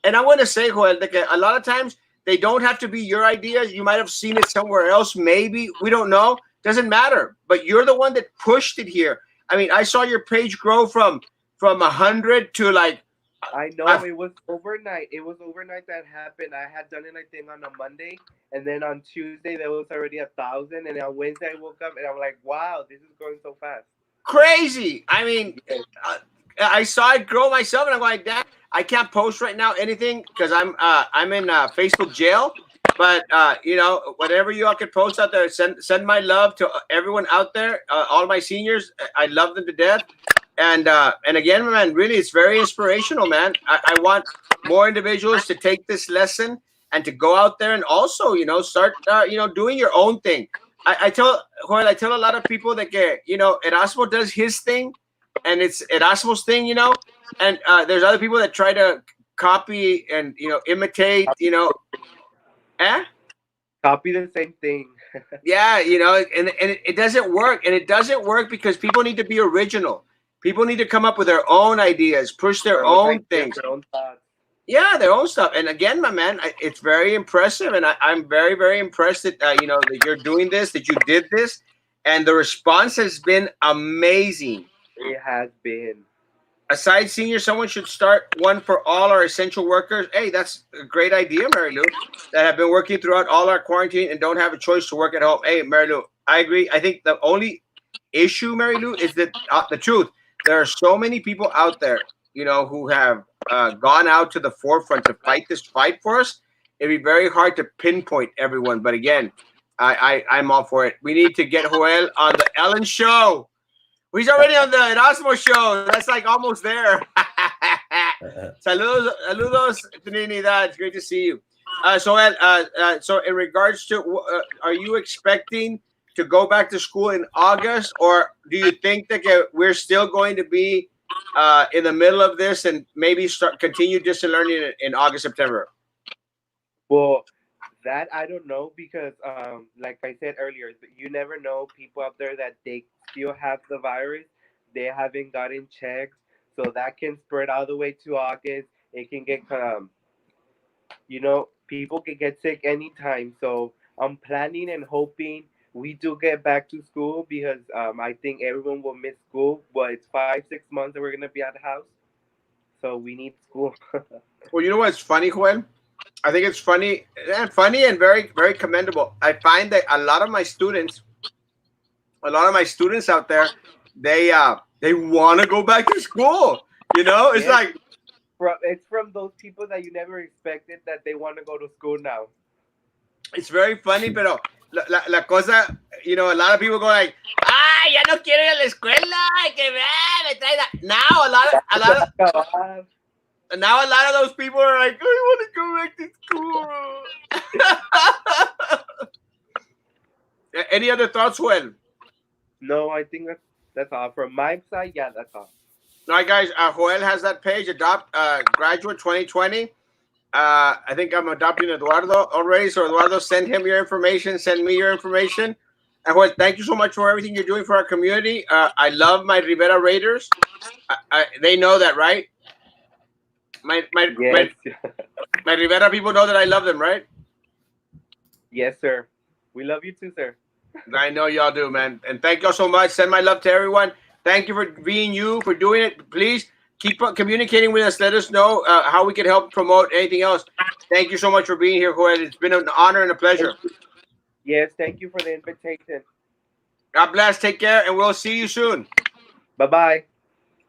and I want to say, Joel, like a lot of times they don't have to be your ideas. You might have seen it somewhere else, maybe. We don't know. Doesn't matter. But you're the one that pushed it here. I mean, I saw your page grow from 100 to like I know it was overnight. It was overnight that happened. I had done it, I think, on a Monday, and then on Tuesday there was already 1,000, and on Wednesday I woke up and I'm like, wow, this is going so fast. crazy. I mean, Yes, I saw it grow myself, and I'm like, damn, I can't post right now anything because I'm in Facebook jail. But whatever you all can post out there, send my love to everyone out there, all my seniors. I love them to death. And again, man, really, it's very inspirational, man. I want more individuals to take this lesson and to go out there and also, start, doing your own thing. I tell a lot of people that Erasmo does his thing, and it's Erasmo's thing, and there's other people that try to copy and imitate, eh? copy the same thing. Yeah, and it doesn't work, and it doesn't work because people need to be original. People need to come up with their own ideas, push their Their own own ideas, things. their own thoughts. Yeah, their own stuff. And again, my man, it's very impressive, and I'm very, very impressed that that you're doing this, that you did this, and the response has been amazing. It has been. Aside senior, someone should start one for all our essential workers. Hey, that's a great idea, Mary Lou, that have been working throughout all our quarantine and don't have a choice to work at home. Hey, Mary Lou, I agree. I think the only issue, Mary Lou, is that the truth. There are so many people out there, who have gone out to the forefront to fight this fight for us. It'd be very hard to pinpoint everyone. But again, I'm all for it. We need to get Joel on the Ellen show. He's already on the Erasmo show. That's like almost there. Saludos, saludos, Trinidad. It's great to see you. So in regards to, are you expecting to go back to school in August, or do you think that we're still going to be in the middle of this and maybe continue distant learning in August, September? Well, that I don't know because, like I said earlier, you never know people out there that they still have the virus. They haven't gotten checked, so that can spread all the way to August. It can get, people can get sick anytime. So I'm planning and hoping we do get back to school because I think everyone will miss school. But it's 5, 6 months that we're gonna be at the house, so we need school. Well, you know what's funny, Juan? I think it's funny and very, very commendable. I find that a lot of my students out there, they want to go back to school. It's Yes, like it's from those people that you never expected that they want to go to school now. it's very funny, pero la cosa, a lot of people go like, ya no quiero ir a la escuela, que me trae now a lot of those people are like, I want to go back to school. Any other thoughts, Juan? No, I think that's all from my side. Yeah, that's all. All right, guys. Joel has that page. Adopt graduate 2020. I think I'm adopting Eduardo already. So Eduardo, send him your information. Send me your information. And Joel, thank you so much for everything you're doing for our community. I love my Rivera Raiders. They know that, right? My my, Yes, my my Rivera people know that I love them, right? yes, sir. We love you too, sir. I know y'all do, man. And thank y'all so much. Send my love to everyone. Thank you for being you, for doing it. Please keep communicating with us. Let us know how we can help promote anything else. Thank you so much for being here, Joel. It's been an honor and a pleasure. Yes, thank you for the invitation. God bless. Take care, and we'll see you soon. Bye bye.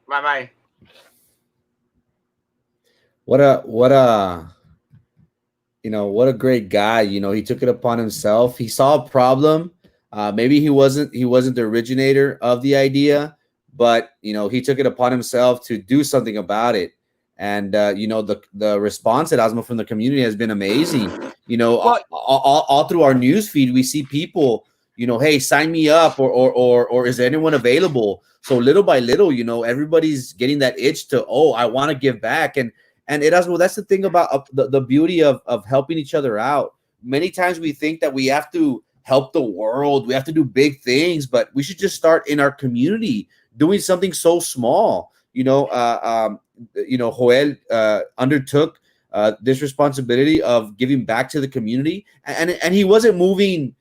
Bye bye. What a what a great guy. He took it upon himself. He saw a problem. Maybe he wasn't the originator of the idea, but he took it upon himself to do something about it. And the response at Osmo from the community has been amazing. Well, All through our news feed, we see people, hey, sign me up, or is anyone available? So little by little, everybody's getting that itch to, oh, I want to give back. And it has, well, that's the thing about the beauty of helping each other out. Many times we think that we have to help the world, we have to do big things, but we should just start in our community doing something so small. Joel undertook this responsibility of giving back to the community, and he wasn't moving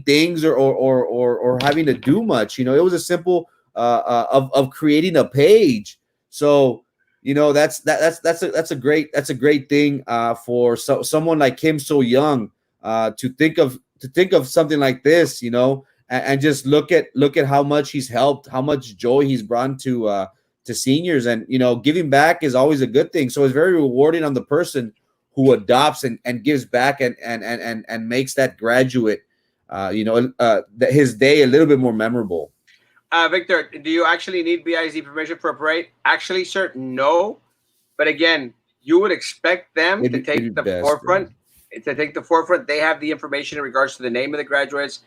things or having to do much. It was a simple of creating a page. So that's a great thing for someone like him, so young, to think of something like this, and just look at how much he's helped, how much joy he's brought to seniors. And giving back is always a good thing. So it's very rewarding on the person who adopts and gives back and makes that graduate his day a little bit more memorable. Victor, do you actually need BIZ permission for a parade? Actually, sir, no. But again, you would expect them to It'd be take the best. forefront. To take the forefront, they have the information in regards to the name of the graduates,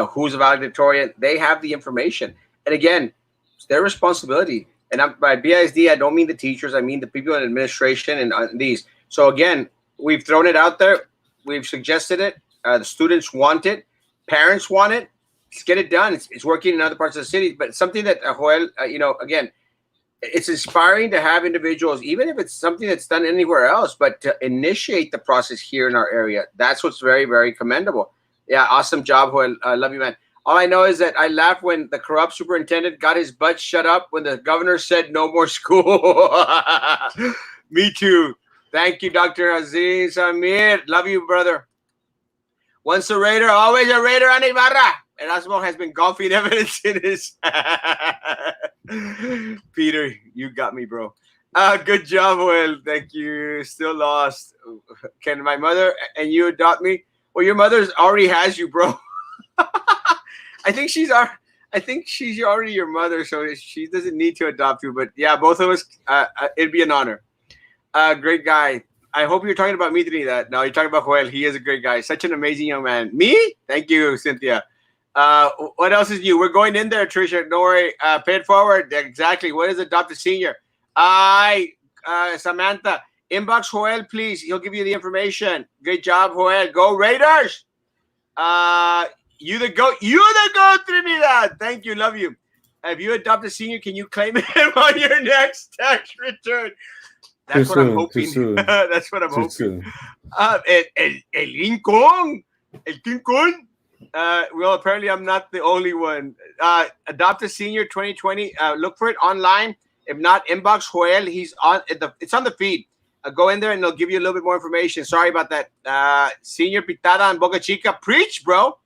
who's a valedictorian. They have the information, and again, it's their responsibility. And by BISD, I don't mean the teachers. I mean the people in administration and these. So again, we've thrown it out there. We've suggested it. The students want it. Parents want it. Let's get it done. It's working in other parts of the city, but something that Joel, again, it's inspiring to have individuals, even if it's something that's done anywhere else, but to initiate the process here in our area. That's what's very, very commendable. Yeah, awesome job, Joel. I love you, man. All I know is that I laughed when the corrupt superintendent got his butt shut up when the governor said no more school. Me too. Thank you, Dr. Aziz Amir. Love you, brother. Once a Raider, always a Raider on Ibarra. Erasmo has been golfing evidence in his. Peter, you got me, bro. Good job, Will. Thank you. Still lost. Can my mother and you adopt me? Well, your mother already has you, bro. I think she's already your mother, so she doesn't need to adopt you. But yeah, both of us, it'd be an honor. Great guy. I hope you're talking about me, Trinidad. No, you're talking about Joel. He is a great guy. Such an amazing young man. Me? Thank you, Cynthia. What else is new? We're going in there, Trisha. Don't worry. Pay it forward. Exactly. What is adopted senior? Samantha. Inbox Joel, please. He'll give you the information. Great job, Joel. Go Raiders. You the goat. You the goat, Trinidad. Thank you. Love you. If you adopt a senior, can you claim him on your next tax return? That's what I'm hoping. That's what I'm hoping. El Lincoln. El King Kong. Well, apparently I'm not the only one. Adopt a Senior 2020. Look for it online. If not, inbox Joel. He's on. It's on the feed. Go in there and they'll give you a little bit more information. Sorry about that. Senior Pitada and Boca Chica. Preach, bro.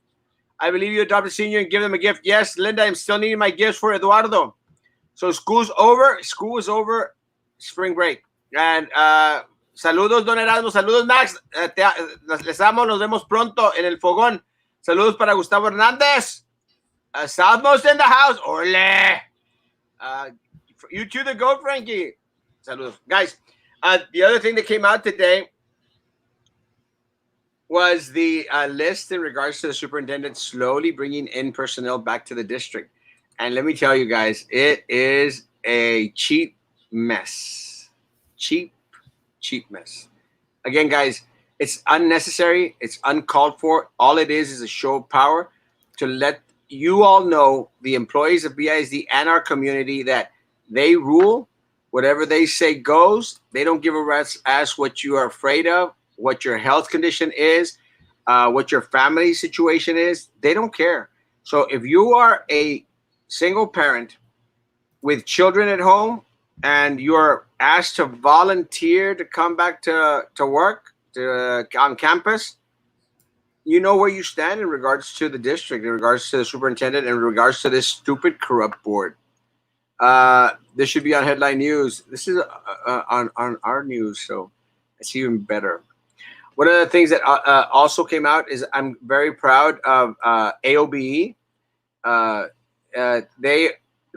I believe you adopt a senior and give them a gift. Yes, Linda, I'm still needing my gifts for Eduardo. So school's over. School is over. Spring break. And saludos, Don Erasmo. Saludos, Max. Les amo. Nos vemos pronto en el fogón. Saludos para Gustavo Hernández. Southmost in the house. Ole. You too, the goat, Frankie. Saludos. Guys, the other thing that came out today was the list in regards to the superintendent slowly bringing in personnel back to the district. And let me tell you guys, it is a cheap mess. Cheap mess. Again, guys, it's unnecessary. It's uncalled for. All it is a show of power to let you all know, the employees of BISD and our community, that they rule. Whatever they say goes. They don't give a rat's ass what you are afraid of, what your health condition is, what your family situation is. They don't care. So if you are a single parent with children at home and you're asked to volunteer to come back to work on campus, you know where you stand in regards to the district, in regards to the superintendent, in regards to this stupid corrupt board. This should be on headline news. This is on our news, so it's even better. One of the things that also came out is I'm very proud of AOBE. They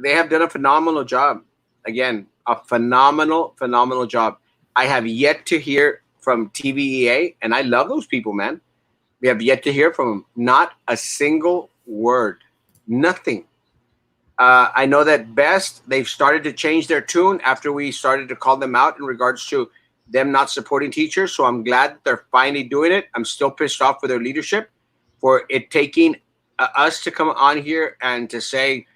have done a phenomenal job. Again, a phenomenal job. I have yet to hear from TVEA, and I love those people, man. We have yet to hear from them. Not a single word. Nothing. I know that Best, they've started to change their tune after we started to call them out in regards to them not supporting teachers. So I'm glad that they're finally doing it. I'm still pissed off with their leadership for it taking us to come on here and to say,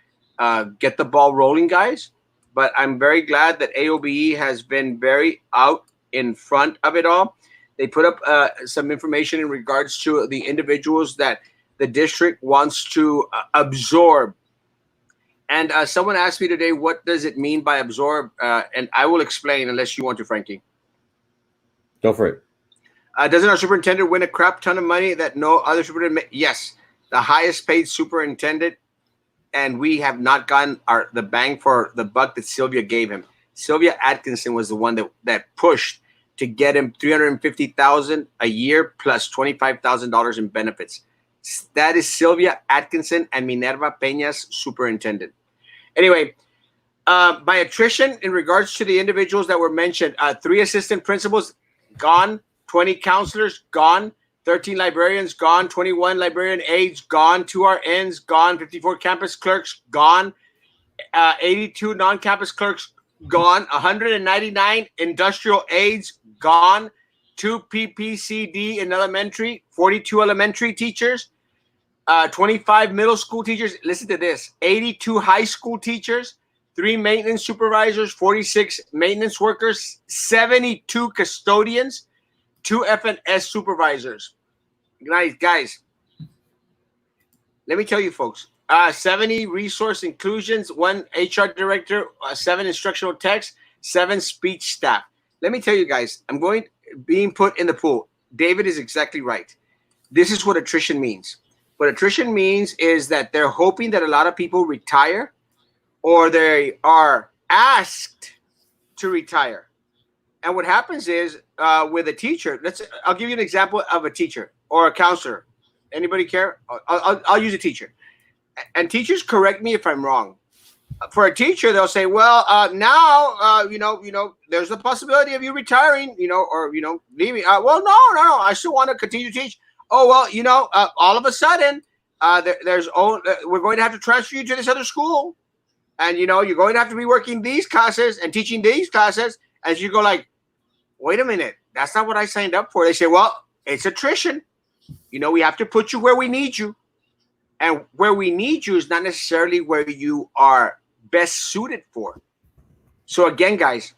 get the ball rolling, guys. But I'm very glad that AOBE has been very out in front of it all. They put up some information in regards to the individuals that the district wants to absorb. And someone asked me today, what does it mean by absorb? And I will explain unless you want to, Frankie. Go for it. Doesn't our superintendent win a crap ton of money that no other superintendent? Yes, the highest paid superintendent, and we have not gotten the bang for the buck that Sylvia gave him. Sylvia Atkinson was the one that pushed to get him $350,000 a year plus $25,000 in benefits. That is Sylvia Atkinson and Minerva Peña's superintendent. Anyway, by attrition, in regards to the individuals that were mentioned, 3 assistant principals gone, 20 counselors gone, 13 librarians gone, 21 librarian aides gone, 2 RNs gone, 54 campus clerks gone, 82 non-campus clerks gone, 199 industrial aides gone, 2 PPCD in elementary, 42 elementary teachers, 25 middle school teachers. Listen to this: 82 high school teachers, 3 maintenance supervisors, 46 maintenance workers, 72 custodians, 2 F&S supervisors. Guys, let me tell you, folks. 70 resource inclusions, 1 HR director, 7 instructional techs, 7 speech staff. Let me tell you guys, being put in the pool. David is exactly right. This is what attrition means. What attrition means is that they're hoping that a lot of people retire, or they are asked to retire. And what happens is with a teacher, I'll give you an example of a teacher or a counselor. Anybody care? I'll use a teacher. And teachers, correct me if I'm wrong. For a teacher, they'll say, "Well, now, there's the possibility of you retiring, or leaving." Well, no, I still want to continue to teach. Oh, well, all of a sudden, we're going to have to transfer you to this other school, and you're going to have to be working these classes and teaching these classes. And you go like, "Wait a minute, that's not what I signed up for." They say, "Well, it's attrition. We have to put you where we need you." And where we need you is not necessarily where you are best suited for. So again, guys,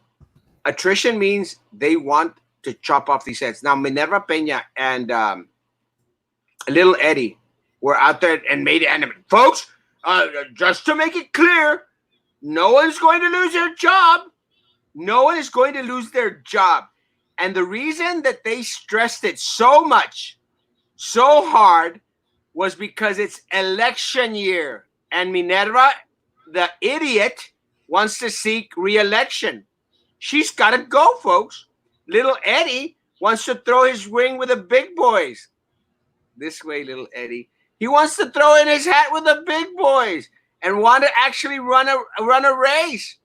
attrition means they want to chop off these heads. Now, Minerva Peña and Little Eddie were out there and made it. And folks, just to make it clear, no one's going to lose their job. No one is going to lose their job. And the reason that they stressed it so much, so hard, was because it's election year. And Minerva, the idiot, wants to seek re-election. She's got to go, folks. Little Eddie wants to throw his ring with the big boys. This way, Little Eddie. He wants to throw in his hat with the big boys and want to actually run a race.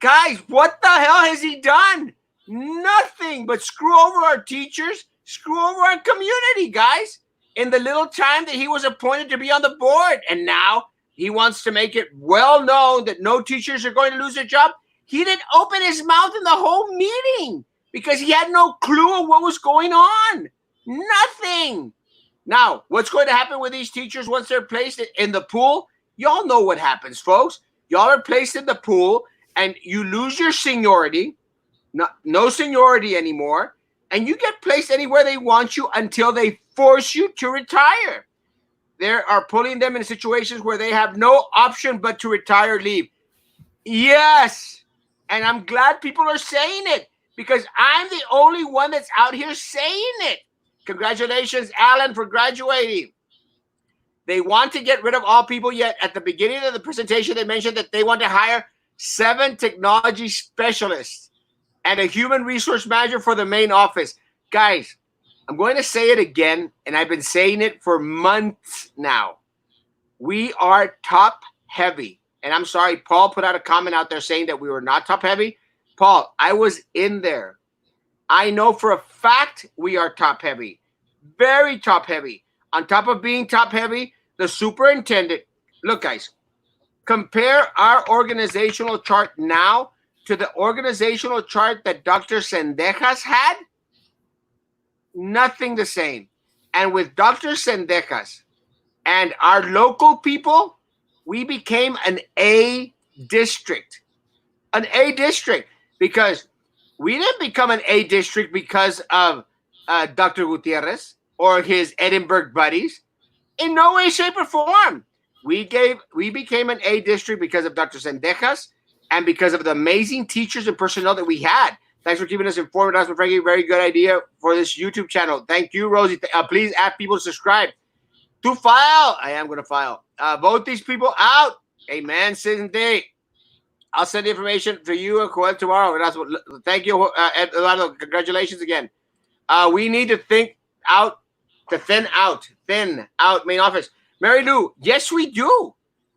Guys, what the hell has he done? Nothing but screw over our teachers, screw over our community, guys, in the little time that he was appointed to be on the board. And now he wants to make it well known that no teachers are going to lose their job. He didn't open his mouth in the whole meeting because he had no clue of what was going on. Nothing. Now, what's going to happen with these teachers once they're placed in the pool? Y'all know what happens, folks. Y'all are placed in the pool and you lose your seniority. No seniority anymore. And you get placed anywhere they want you until they force you to retire. They are putting them in situations where they have no option but to retire, leave. Yes. And I'm glad people are saying it because I'm the only one that's out here saying it. Congratulations, Alan, for graduating. They want to get rid of all people, yet at the beginning of the presentation, they mentioned that they want to hire 7 technology specialists and a human resource manager for the main office. Guys, I'm going to say it again, and I've been saying it for months now. We are top heavy. And I'm sorry, Paul put out a comment out there saying that we were not top heavy. Paul, I was in there. I know for a fact we are top heavy. Very top heavy. On top of being top heavy, the superintendent, look guys, compare our organizational chart now to the organizational chart that Dr. Sendejas had. Nothing the same. And with Dr. Sendejas and our local people, we became an A district. An A district. Because we didn't become an A district because of Dr. Gutierrez or his Edinburgh buddies. In no way, shape, or form. We became an A district because of Dr. Sendejas and because of the amazing teachers and personnel that we had. Thanks for keeping us informed, Erasmo Frankie. Very good idea for this YouTube channel. Thank you, Rosie. Please ask people to subscribe. To file. I am going to file. Vote these people out. Amen, Citizen Day. I'll send the information to you and Joel tomorrow. Thank you, Eduardo. Congratulations again. We need to thin out main office. Mary Lou, yes, we do.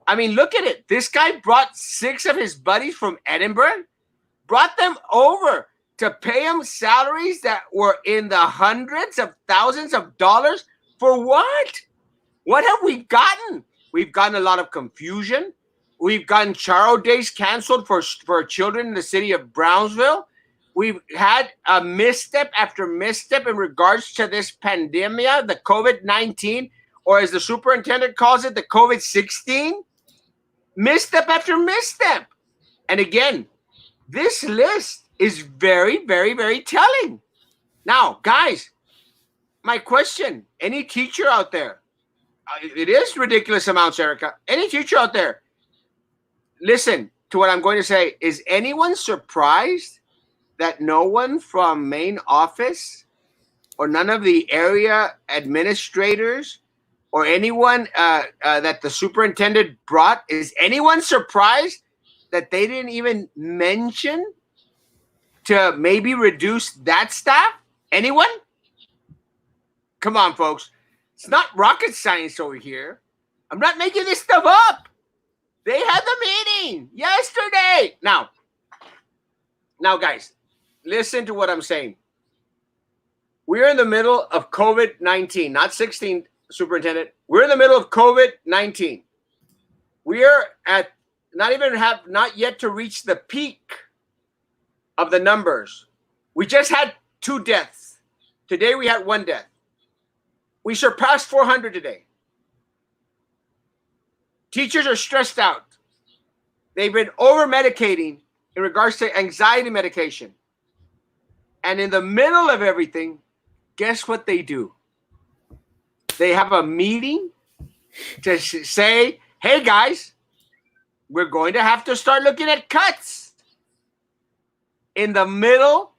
I mean, look at it. This guy brought 6 of his buddies from Edinburgh, brought them over to pay them salaries that were in the hundreds of thousands of dollars. For what? What have we gotten? We've gotten a lot of confusion. We've gotten Charo days canceled for children in the city of Brownsville. We've had a misstep after misstep in regards to this pandemia, the COVID-19, or as the superintendent calls it, the COVID-16. Misstep after misstep. And again, this list is very, very, very telling. Now, guys, my question, any teacher out there, it is ridiculous amounts, Erica. Any teacher out there, listen to what I'm going to say. Is anyone surprised that no one from main office or none of the area administrators or anyone that the superintendent brought, is anyone surprised that they didn't even mention to maybe reduce that staff? Anyone? Come on, folks. It's not rocket science over here. I'm not making this stuff up. They had the meeting yesterday. Now, guys, listen to what I'm saying. We're in the middle of COVID-19, not 16, Superintendent. We're in the middle of COVID-19. We're at not yet to reach the peak of the numbers. We just had 2 deaths. Today we had 1 death. We surpassed 400 today. Teachers are stressed out. They've been over medicating in regards to anxiety medication. And in the middle of everything, guess what they do? They have a meeting to say, hey guys, we're going to have to start looking at cuts in the middle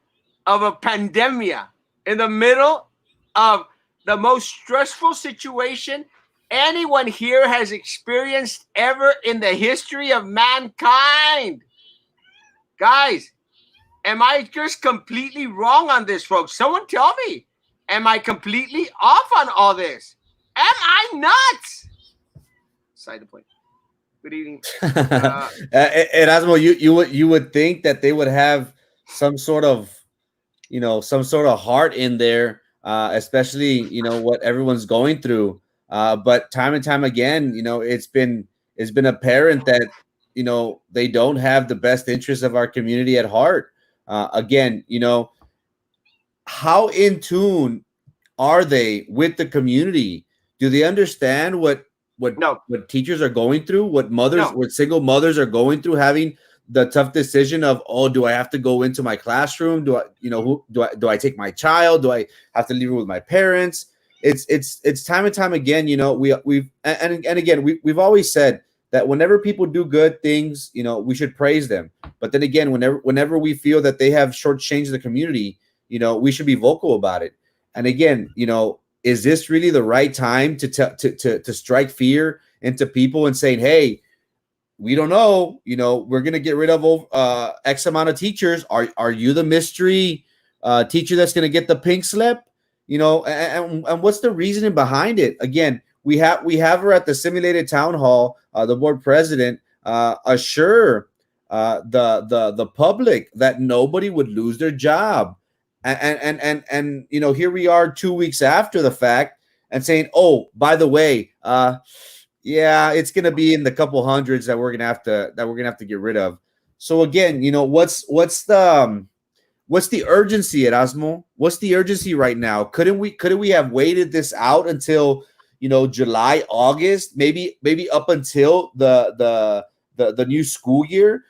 of a pandemia, in the middle of the most stressful situation anyone here has experienced ever in the history of mankind. Guys, am I just completely wrong on this, folks? Someone tell me. Am I completely off on all this? Am I nuts? Side the point. Good evening. Erasmo, you would think that they would have some sort of heart in there, especially what everyone's going through. But time and time again, it's been apparent that they don't have the best interests of our community at heart. Again, how in tune are they with the community? Do they understand what No, what teachers are going through? What mothers, no. what single mothers are going through, having the tough decision of, oh, do I have to go into my classroom? Do I, who do I take my child? Do I have to leave her with my parents? It's time and time again. We've again we've always said that whenever people do good things, we should praise them. But then again, whenever we feel that they have shortchanged the community, we should be vocal about it. And again, is this really the right time to strike fear into people and saying, hey, we don't know, we're going to get rid of X amount of teachers. Are you the mystery teacher that's going to get the pink slip? And what's the reasoning behind it? Again, we have her at the simulated town hall, the board president assure the public that nobody would lose their job. And here we are 2 weeks after the fact and saying, oh, by the way, yeah, it's gonna be in the couple hundreds that we're gonna have to get rid of. So again, what's the urgency, Erasmo? What's the urgency right now? Couldn't we have waited this out until July, August, maybe up until the new school year?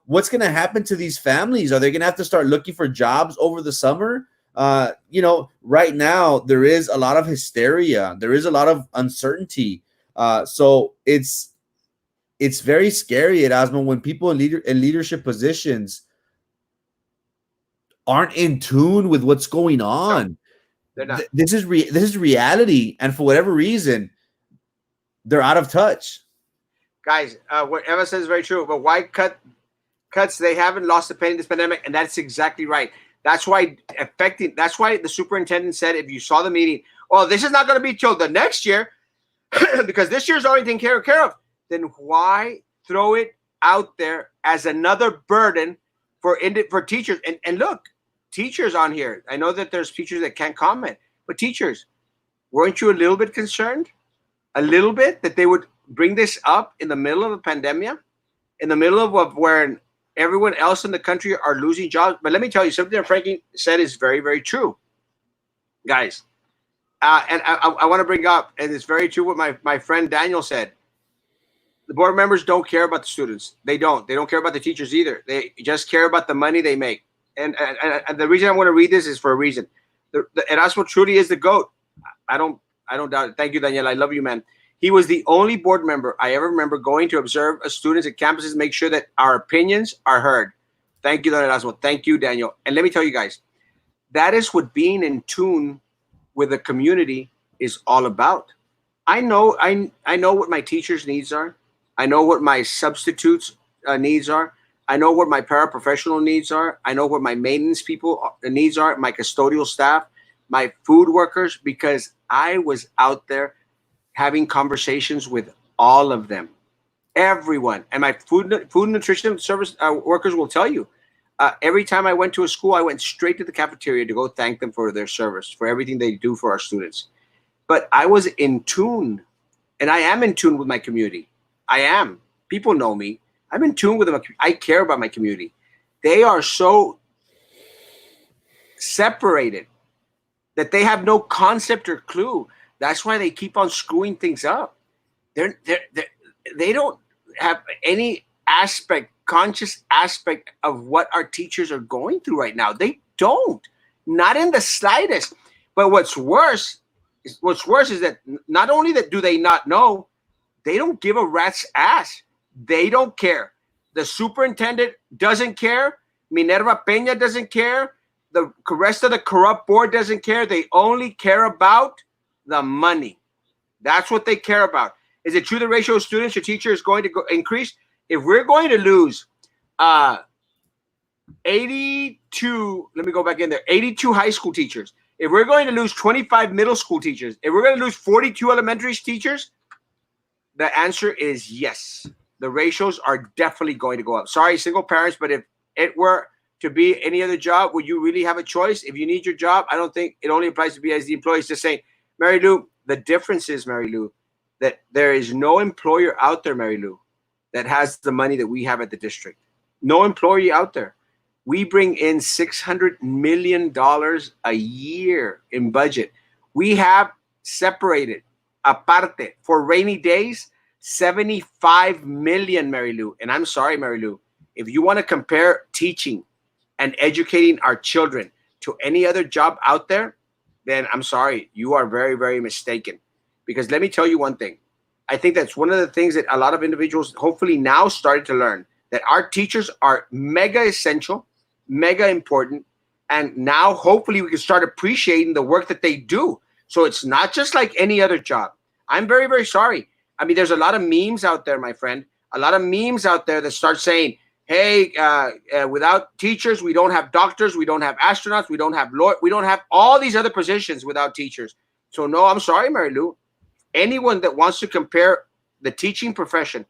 What's going to happen to these families? Are they going to have to start looking for jobs over the summer? Right now there is a lot of hysteria. There is a lot of uncertainty. So it's very scary, Erasmo, when people in leadership positions aren't in tune with what's going No, on. they're not. This is reality, and for whatever reason, they're out of touch. Guys, what Emma says is very true. But why cuts? They haven't lost a penny in this pandemic, and that's exactly right. That's why the superintendent said, if you saw the meeting, oh, this is not going to be till the next year because this year's already taken care of. Then why throw it out there as another burden for teachers? And look, teachers on here. I know that there's teachers that can't comment, but teachers, weren't you a little bit concerned? A little bit that they would bring this up in the middle of a pandemic, in the middle of where everyone else in the country are losing jobs. But let me tell you, something that Frankie said is very, very true, guys. And I want to bring up, and it's very true what my friend Daniel said. The board members don't care about the students. They don't. They don't care about the teachers either. They just care about the money they make. And the reason I want to read this is for a reason. The Erasmo truly is the goat. I don't I don't doubt it. Thank you, Daniel. I love you, man. He was the only board member I ever remember going to observe students at campuses, make sure that our opinions are heard. Thank you, Don Erasmo. Thank you, Daniel. And let me tell you guys, that is what being in tune with the community is all about. I know what my teachers' needs are. I know what my substitutes needs are. I know what my paraprofessional needs are. I know what my maintenance people needs are. My custodial staff, my food workers, because I was out there having conversations with all of them, everyone, and my food and nutrition service workers will tell you. Every time I went to a school, I went straight to the cafeteria to go thank them for their service, for everything they do for our students. But I was in tune, and I am in tune with my community. I am. People know me. I'm in tune with them. I care about my community. They are so separated that they have no concept or clue. That's why they keep on screwing things up. They're they don't have any aspect, conscious aspect of what our teachers are going through right now. They don't, not in the slightest. But what's worse is that not only that do they not know, they don't give a rat's ass. They don't care. The superintendent doesn't care. Minerva Peña doesn't care. The rest of the corrupt board doesn't care. They only care about the money. That's what they care about. Is it true the ratio of students to teachers is going to increase? If we're going to lose 82, let me go back in there, 82 high school teachers, if we're going to lose 25 middle school teachers, if we're going to lose 42 elementary teachers, the answer is yes. The ratios are definitely going to go up. Sorry, single parents, but if it were to be any other job, would you really have a choice? If you need your job, I don't think it only applies to be as the employees. Just saying, Mary Lou, the difference is, Mary Lou, that there is no employer out there, Mary Lou, that has the money that we have at the district. No employee out there. We bring in $600 million a year in budget. We have separated, aparte, for rainy days, 75 million, Mary Lou. And I'm sorry, Mary Lou, if you want to compare teaching and educating our children to any other job out there, then I'm sorry, you are very, very mistaken. Because let me tell you one thing. I think that's one of the things that a lot of individuals hopefully now started to learn, that our teachers are mega essential, mega important. And now hopefully we can start appreciating the work that they do. So it's not just like any other job. I'm very, very sorry. I mean, there's a lot of memes out there, my friend, a lot of memes out there that start saying, hey, without teachers, we don't have doctors, we don't have astronauts, we don't have lawyers, we don't have all these other positions without teachers. So no, I'm sorry, Mary Lou. Anyone that wants to compare the teaching profession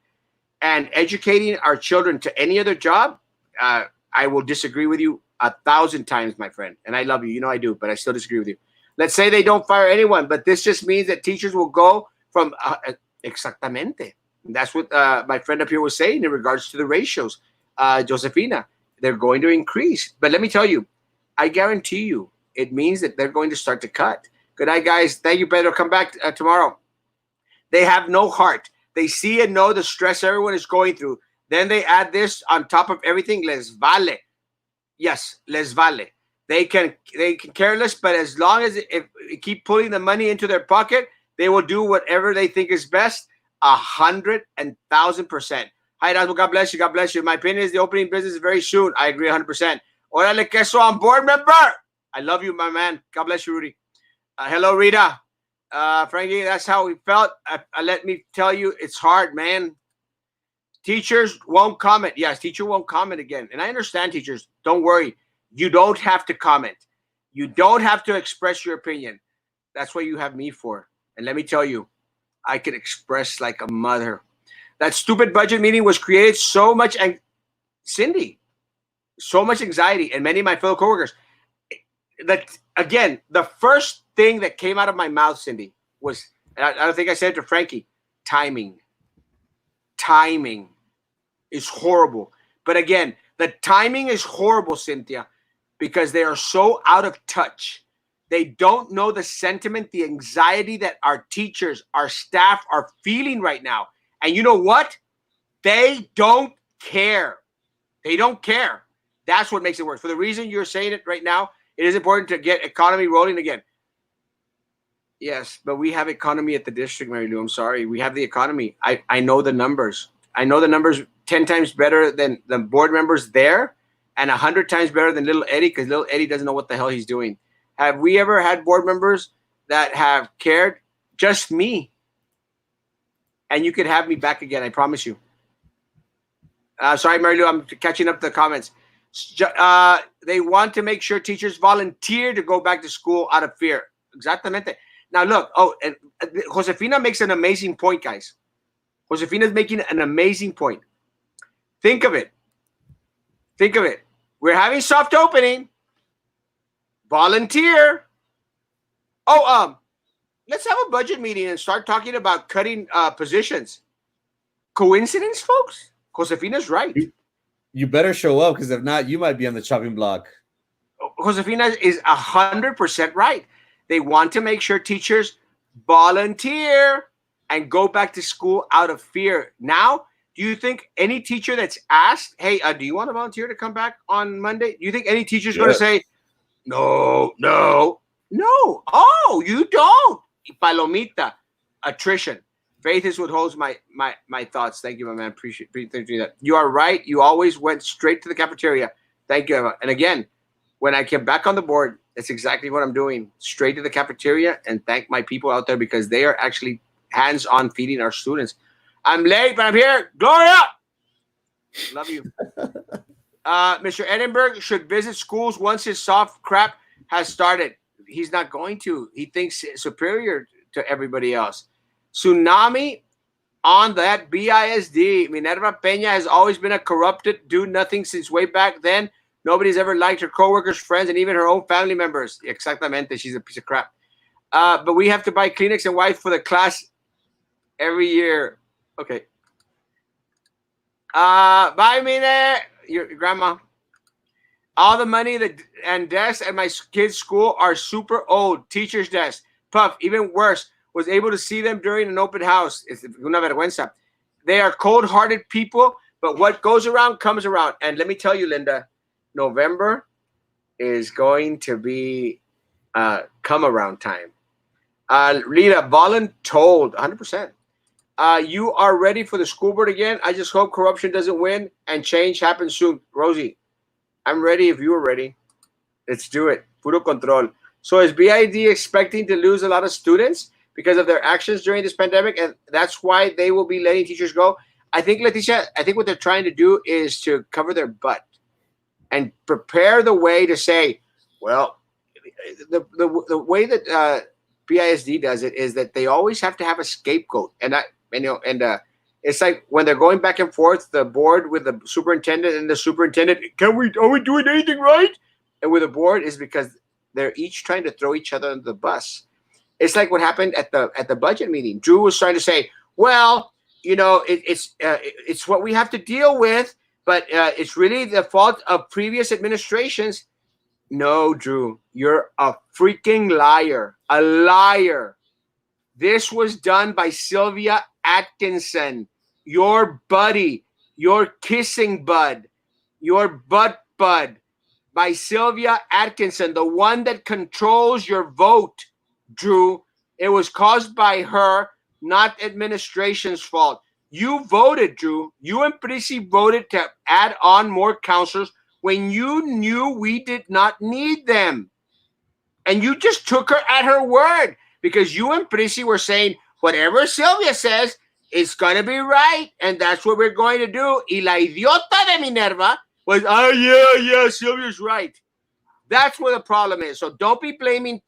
and educating our children to any other job, I will disagree with you 1,000 times, my friend. And I love you. You know I do, but I still disagree with you. Let's say they don't fire anyone, but this just means that teachers will go from exactamente. That's what my friend up here was saying in regards to the ratios. Josefina, they're going to increase. But let me tell you, I guarantee you, it means that they're going to start to cut. Good night, guys. Thank you, Pedro. Come back tomorrow. They have no heart. They see and know the stress everyone is going through. Then they add this on top of everything. Les vale. Yes, les vale. They can care less, but as long as if you keep pulling the money into their pocket, they will do whatever they think is best. 100,000%. Hi, Erasmo. God bless you. God bless you. My opinion is the opening business is very soon. I agree 100%. Orale queso on board member. I love you, my man. God bless you, Rudy. Hello, Rita. Frankie, that's how we felt. Let me tell you, it's hard, man. Teachers won't comment. Yes, teacher won't comment again. And I understand, teachers. Don't worry. You don't have to comment. You don't have to express your opinion. That's what you have me for. And let me tell you, I could express like a mother. That stupid budget meeting was created so much, and Cindy, so much anxiety, and many of my fellow coworkers. That again, the first thing that came out of my mouth, Cindy, was, and I don't think I said it to Frankie, timing. Timing is horrible. But again, the timing is horrible, Cynthia, because they are so out of touch. They don't know the sentiment, the anxiety that our teachers, our staff are feeling right now. And you know what? They don't care. They don't care. That's what makes it worse. For the reason you're saying it right now, it is important to get economy rolling again. Yes, but we have economy at the district, Mary Lou. I'm sorry. We have the economy. I know the numbers. I know the numbers 10 times better than the board members there and 100 times better than little Eddie because little Eddie doesn't know what the hell he's doing. Have we ever had board members that have cared? Just me. And you could have me back again. I promise you. Sorry, Mary Lou. I'm catching up the comments. They want to make sure teachers volunteer to go back to school out of fear. Exactamente. Now look, and Josefina makes an amazing point, guys. Josefina's making an amazing point. Think of it. Think of it. We're having soft opening. Volunteer. Let's have a budget meeting and start talking about cutting positions. Coincidence, folks? Josefina's right. You better show up because if not, you might be on the chopping block. Josefina is 100% right. They want to make sure teachers volunteer and go back to school out of fear. Now, do you think any teacher that's asked, hey, do you want to volunteer to come back on Monday? Do you think any teacher's going to say, no? Oh, you don't. Palomita. Attrition. Faith is what holds my thoughts. Thank you, my man. Appreciate that. You are right. You always went straight to the cafeteria. Thank you, Emma. And again, when I came back on the board, that's exactly what I'm doing. Straight to the cafeteria and thank my people out there because they are actually hands-on feeding our students. I'm late, but I'm here. Gloria! Love you. Mr. Edinburgh should visit schools once his soft crap has started. He's not going to. He thinks superior to everybody else. Tsunami on that BISD. Minerva Peña has always been a corrupted do-nothing since way back then. Nobody's ever liked her coworkers, friends, and even her own family members. Exactamente. She's a piece of crap. But we have to buy Kleenex and wipes for the class every year. Okay. Bye, Mine. Your grandma. All the money and desks at my kids' school are super old. Teacher's desks. Puff, even worse, was able to see them during an open house. It's una vergüenza. They are cold-hearted people, but what goes around comes around. And let me tell you, Linda, November is going to be come around time. Rita, voluntold, 100%. You are ready for the school board again? I just hope corruption doesn't win and change happens soon. Rosie, I'm ready if you are ready. Let's do it. Puro control. So is BID expecting to lose a lot of students because of their actions during this pandemic, and that's why they will be letting teachers go? I think, Leticia, what they're trying to do is to cover their butt and prepare the way to say, well, the way that BISD does it is that they always have to have a scapegoat, and it's like when they're going back and forth, the board with the superintendent and the superintendent, are we doing anything right? And with the board is because they're each trying to throw each other under the bus. It's like what happened at the budget meeting. Drew was trying to say, well, it's what we have to deal with, but it's really the fault of previous administrations. No, Drew, you're a freaking liar. A liar. This was done by Sylvia Atkinson, your buddy, your kissing bud, your butt bud, by Sylvia Atkinson, the one that controls your vote, Drew. It was caused by her, not administration's fault. You voted, Drew. You and Prissy voted to add on more counselors when you knew we did not need them. And you just took her at her word because you and Prissy were saying, whatever Sylvia says is going to be right, and that's what we're going to do. Y la idiota de Minerva was, yeah, Sylvia's right. That's where the problem is. So don't be blaming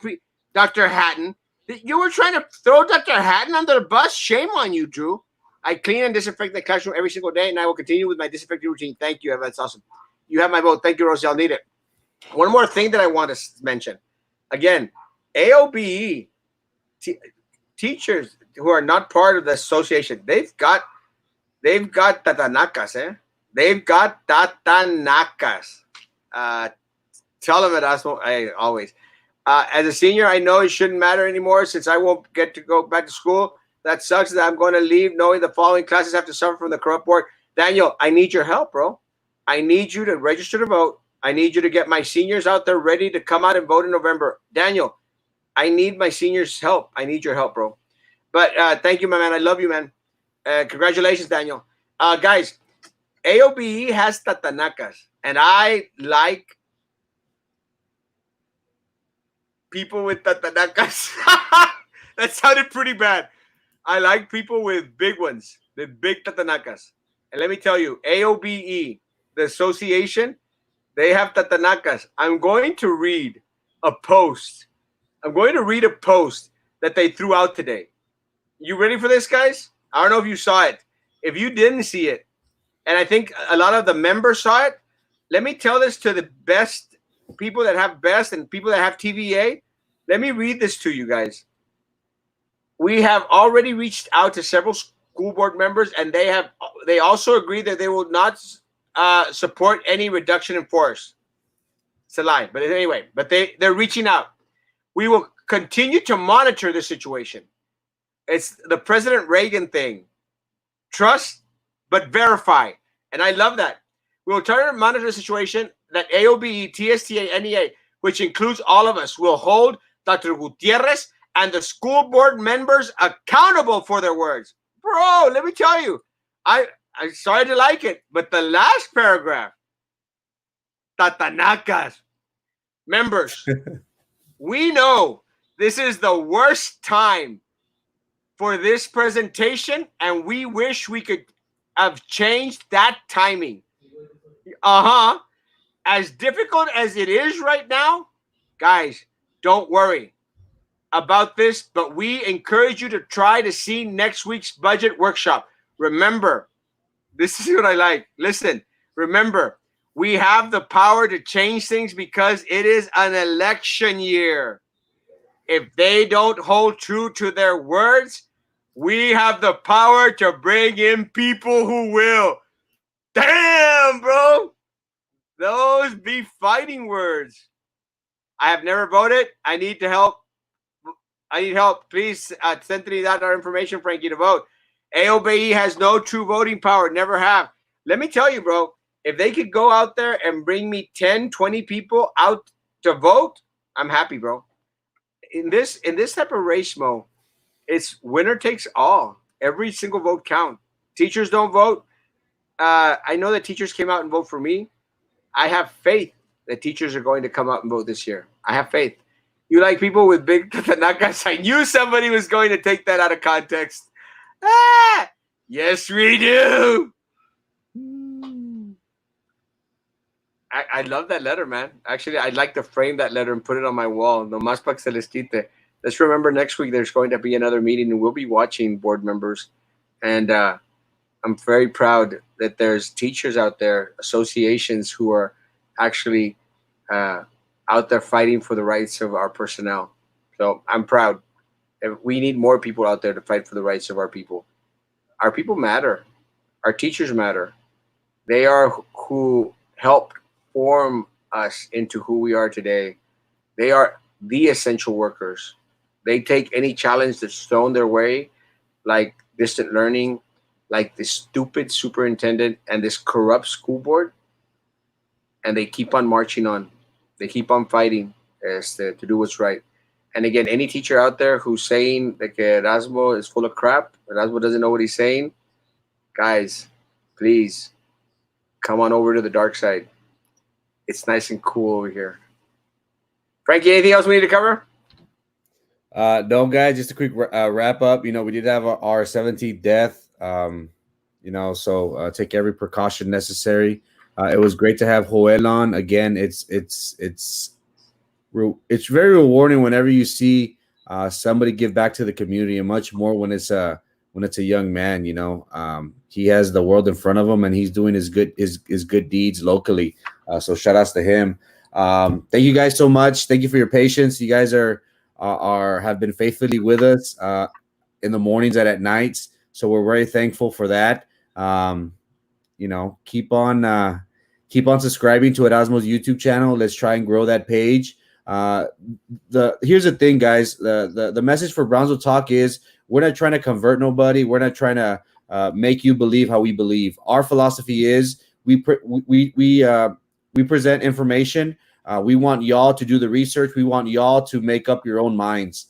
Dr. Hatton. You were trying to throw Dr. Hatton under the bus? Shame on you, Drew. I clean and disinfect the classroom every single day, and I will continue with my disinfecting routine. Thank you, Eva. That's awesome. You have my vote. Thank you, Rosie. I'll need it. One more thing that I want to mention. Again, AOBE teachers who are not part of the association, they've got tatanakas, eh? They've got tatanakas. Tell them, Erasmo, always. As a senior, I know it shouldn't matter anymore since I won't get to go back to school. That sucks that I'm going to leave knowing the following classes have to suffer from the corrupt board. Daniel, I need your help, bro. I need you to register to vote. I need you to get my seniors out there ready to come out and vote in November. Daniel, I need my seniors' help. I need your help, bro. But thank you, my man. I love you, man. Congratulations, Daniel. Guys, AOBE has tatanakas, and I like people with tatanakas. That sounded pretty bad. I like people with big ones, the big tatanakas. And let me tell you, AOBE, the association, they have tatanakas. I'm going to read a post. I'm going to read a post that they threw out today. You ready for this, guys? I don't know if you saw it. If you didn't see it, and I think a lot of the members saw it, let me tell this to the best people that have best and people that have TVA. Let me read this to you guys. We have already reached out to several school board members, and they also agree that they will not support any reduction in force. It's a lie, but anyway, but they're reaching out. We will continue to monitor the situation. It's the President Reagan thing. Trust, but verify. And I love that. We will try to monitor the situation that AOBE, TSTA, NEA, which includes all of us, will hold Dr. Gutierrez and the school board members accountable for their words. Bro, let me tell you, I'm sorry to like it, but the last paragraph, Tatanakas, members, we know this is the worst time for this presentation, and we wish we could have changed that timing. As difficult as it is right now, guys, don't worry about this, but we encourage you to try to see next week's budget workshop. Remember, this is what I like. Listen, remember, we have the power to change things because it is an election year. If they don't hold true to their words, we have the power to bring in people who will. Damn, bro. Those be fighting words. I have never voted. I need to help. I need help. Please send me that our information, Frankie, to vote. AOBE has no true voting power. Never have. Let me tell you, bro, if they could go out there and bring me 10, 20 people out to vote, I'm happy, bro. In this type of race, Mo, it's winner takes all. Every single vote count. Teachers don't vote. I know that teachers came out and vote for me. I have faith that teachers are going to come out and vote this year. I have faith. You like people with big tanakas? I knew somebody was going to take that out of context. Ah, yes, we do. I love that letter, man. Actually, I'd like to frame that letter and put it on my wall. No más pa' que se les quite. Let's remember next week there's going to be another meeting and we'll be watching board members. And I'm very proud that there's teachers out there, associations who are actually out there fighting for the rights of our personnel. So I'm proud. We need more people out there to fight for the rights of our people. Our people matter. Our teachers matter. They are who helped form us into who we are today. They are the essential workers. They take any challenge that's thrown their way, like distant learning, like this stupid superintendent and this corrupt school board, and they keep on marching on. They keep on fighting to do what's right. And again, any teacher out there who's saying that Erasmo is full of crap, Erasmo doesn't know what he's saying, guys, please come on over to the dark side. It's nice and cool over here. Frankie, anything else we need to cover? No, guys, just a quick wrap up. We did have our 17th death. So take every precaution necessary. It was great to have Joel on again. It's very rewarding whenever you see somebody give back to the community, and much more when it's a young man. He has the world in front of him, and he's doing his good deeds locally. So shout outs to him. Thank you guys so much. Thank you for your patience. You guys have been faithfully with us in the mornings and at nights. So we're very thankful for that. Keep on subscribing to Erasmo's YouTube channel. Let's try and grow that page. Here's the thing, guys. The message for Brownsville Talk is we're not trying to convert nobody. We're not trying to make you believe how we believe. Our philosophy is we present information. We want y'all to do the research. We want y'all to make up your own minds.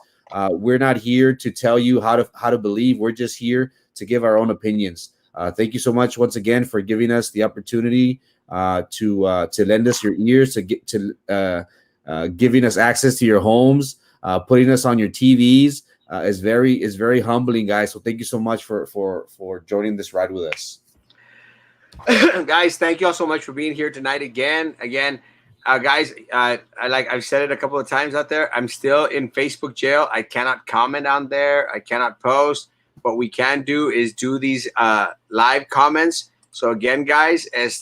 We're not here to tell you how to believe. We're just here to give our own opinions. Thank you so much once again for giving us the opportunity to lend us your ears, to get to giving us access to your homes, putting us on your TVs. Is very humbling, guys. So thank you so much for joining this ride with us. Guys, thank you all so much for being here tonight again. Guys, I've said it a couple of times out there, I'm still in Facebook jail. I cannot comment on there, I cannot post. What we can do is do these live comments. So again, guys, as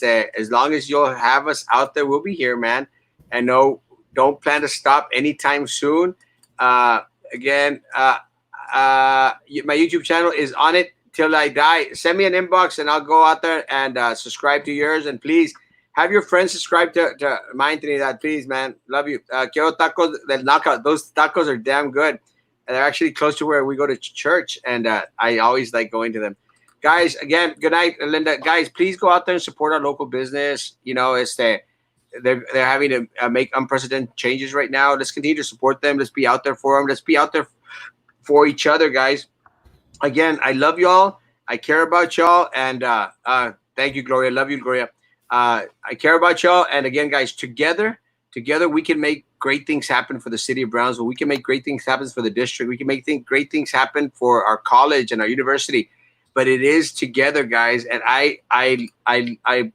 long as you'll have us out there, we'll be here, man. And no, don't plan to stop anytime soon. uh Again, my YouTube channel is on it till I die. Send me an inbox and I'll go out there and subscribe to yours. And please have your friends subscribe to mine, Trinidad. Please, man. Love you. Quiero tacos del knockout. Those tacos are damn good. And they're actually close to where we go to church. And I always like going to them. Guys, again, good night, Linda. Guys, please go out there and support our local business. You know, they're having to make unprecedented changes right now. Let's continue to support them. Let's be out there for them. Let's be out there for each other, guys. Again, I love y'all. I care about y'all, and thank you, Gloria. Love you, Gloria. I care about y'all, and again, guys, together, we can make great things happen for the city of Brownsville. We can make great things happen for the district. We can make great things happen for our college and our university. But it is together, guys, and I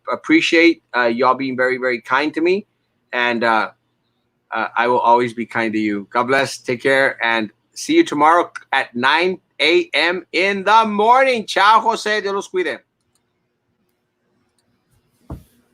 appreciate y'all being very, very kind to me, and I will always be kind to you. God bless. Take care, and see you tomorrow at 9 a.m. in the morning. Ciao, Jose. Dios los cuide.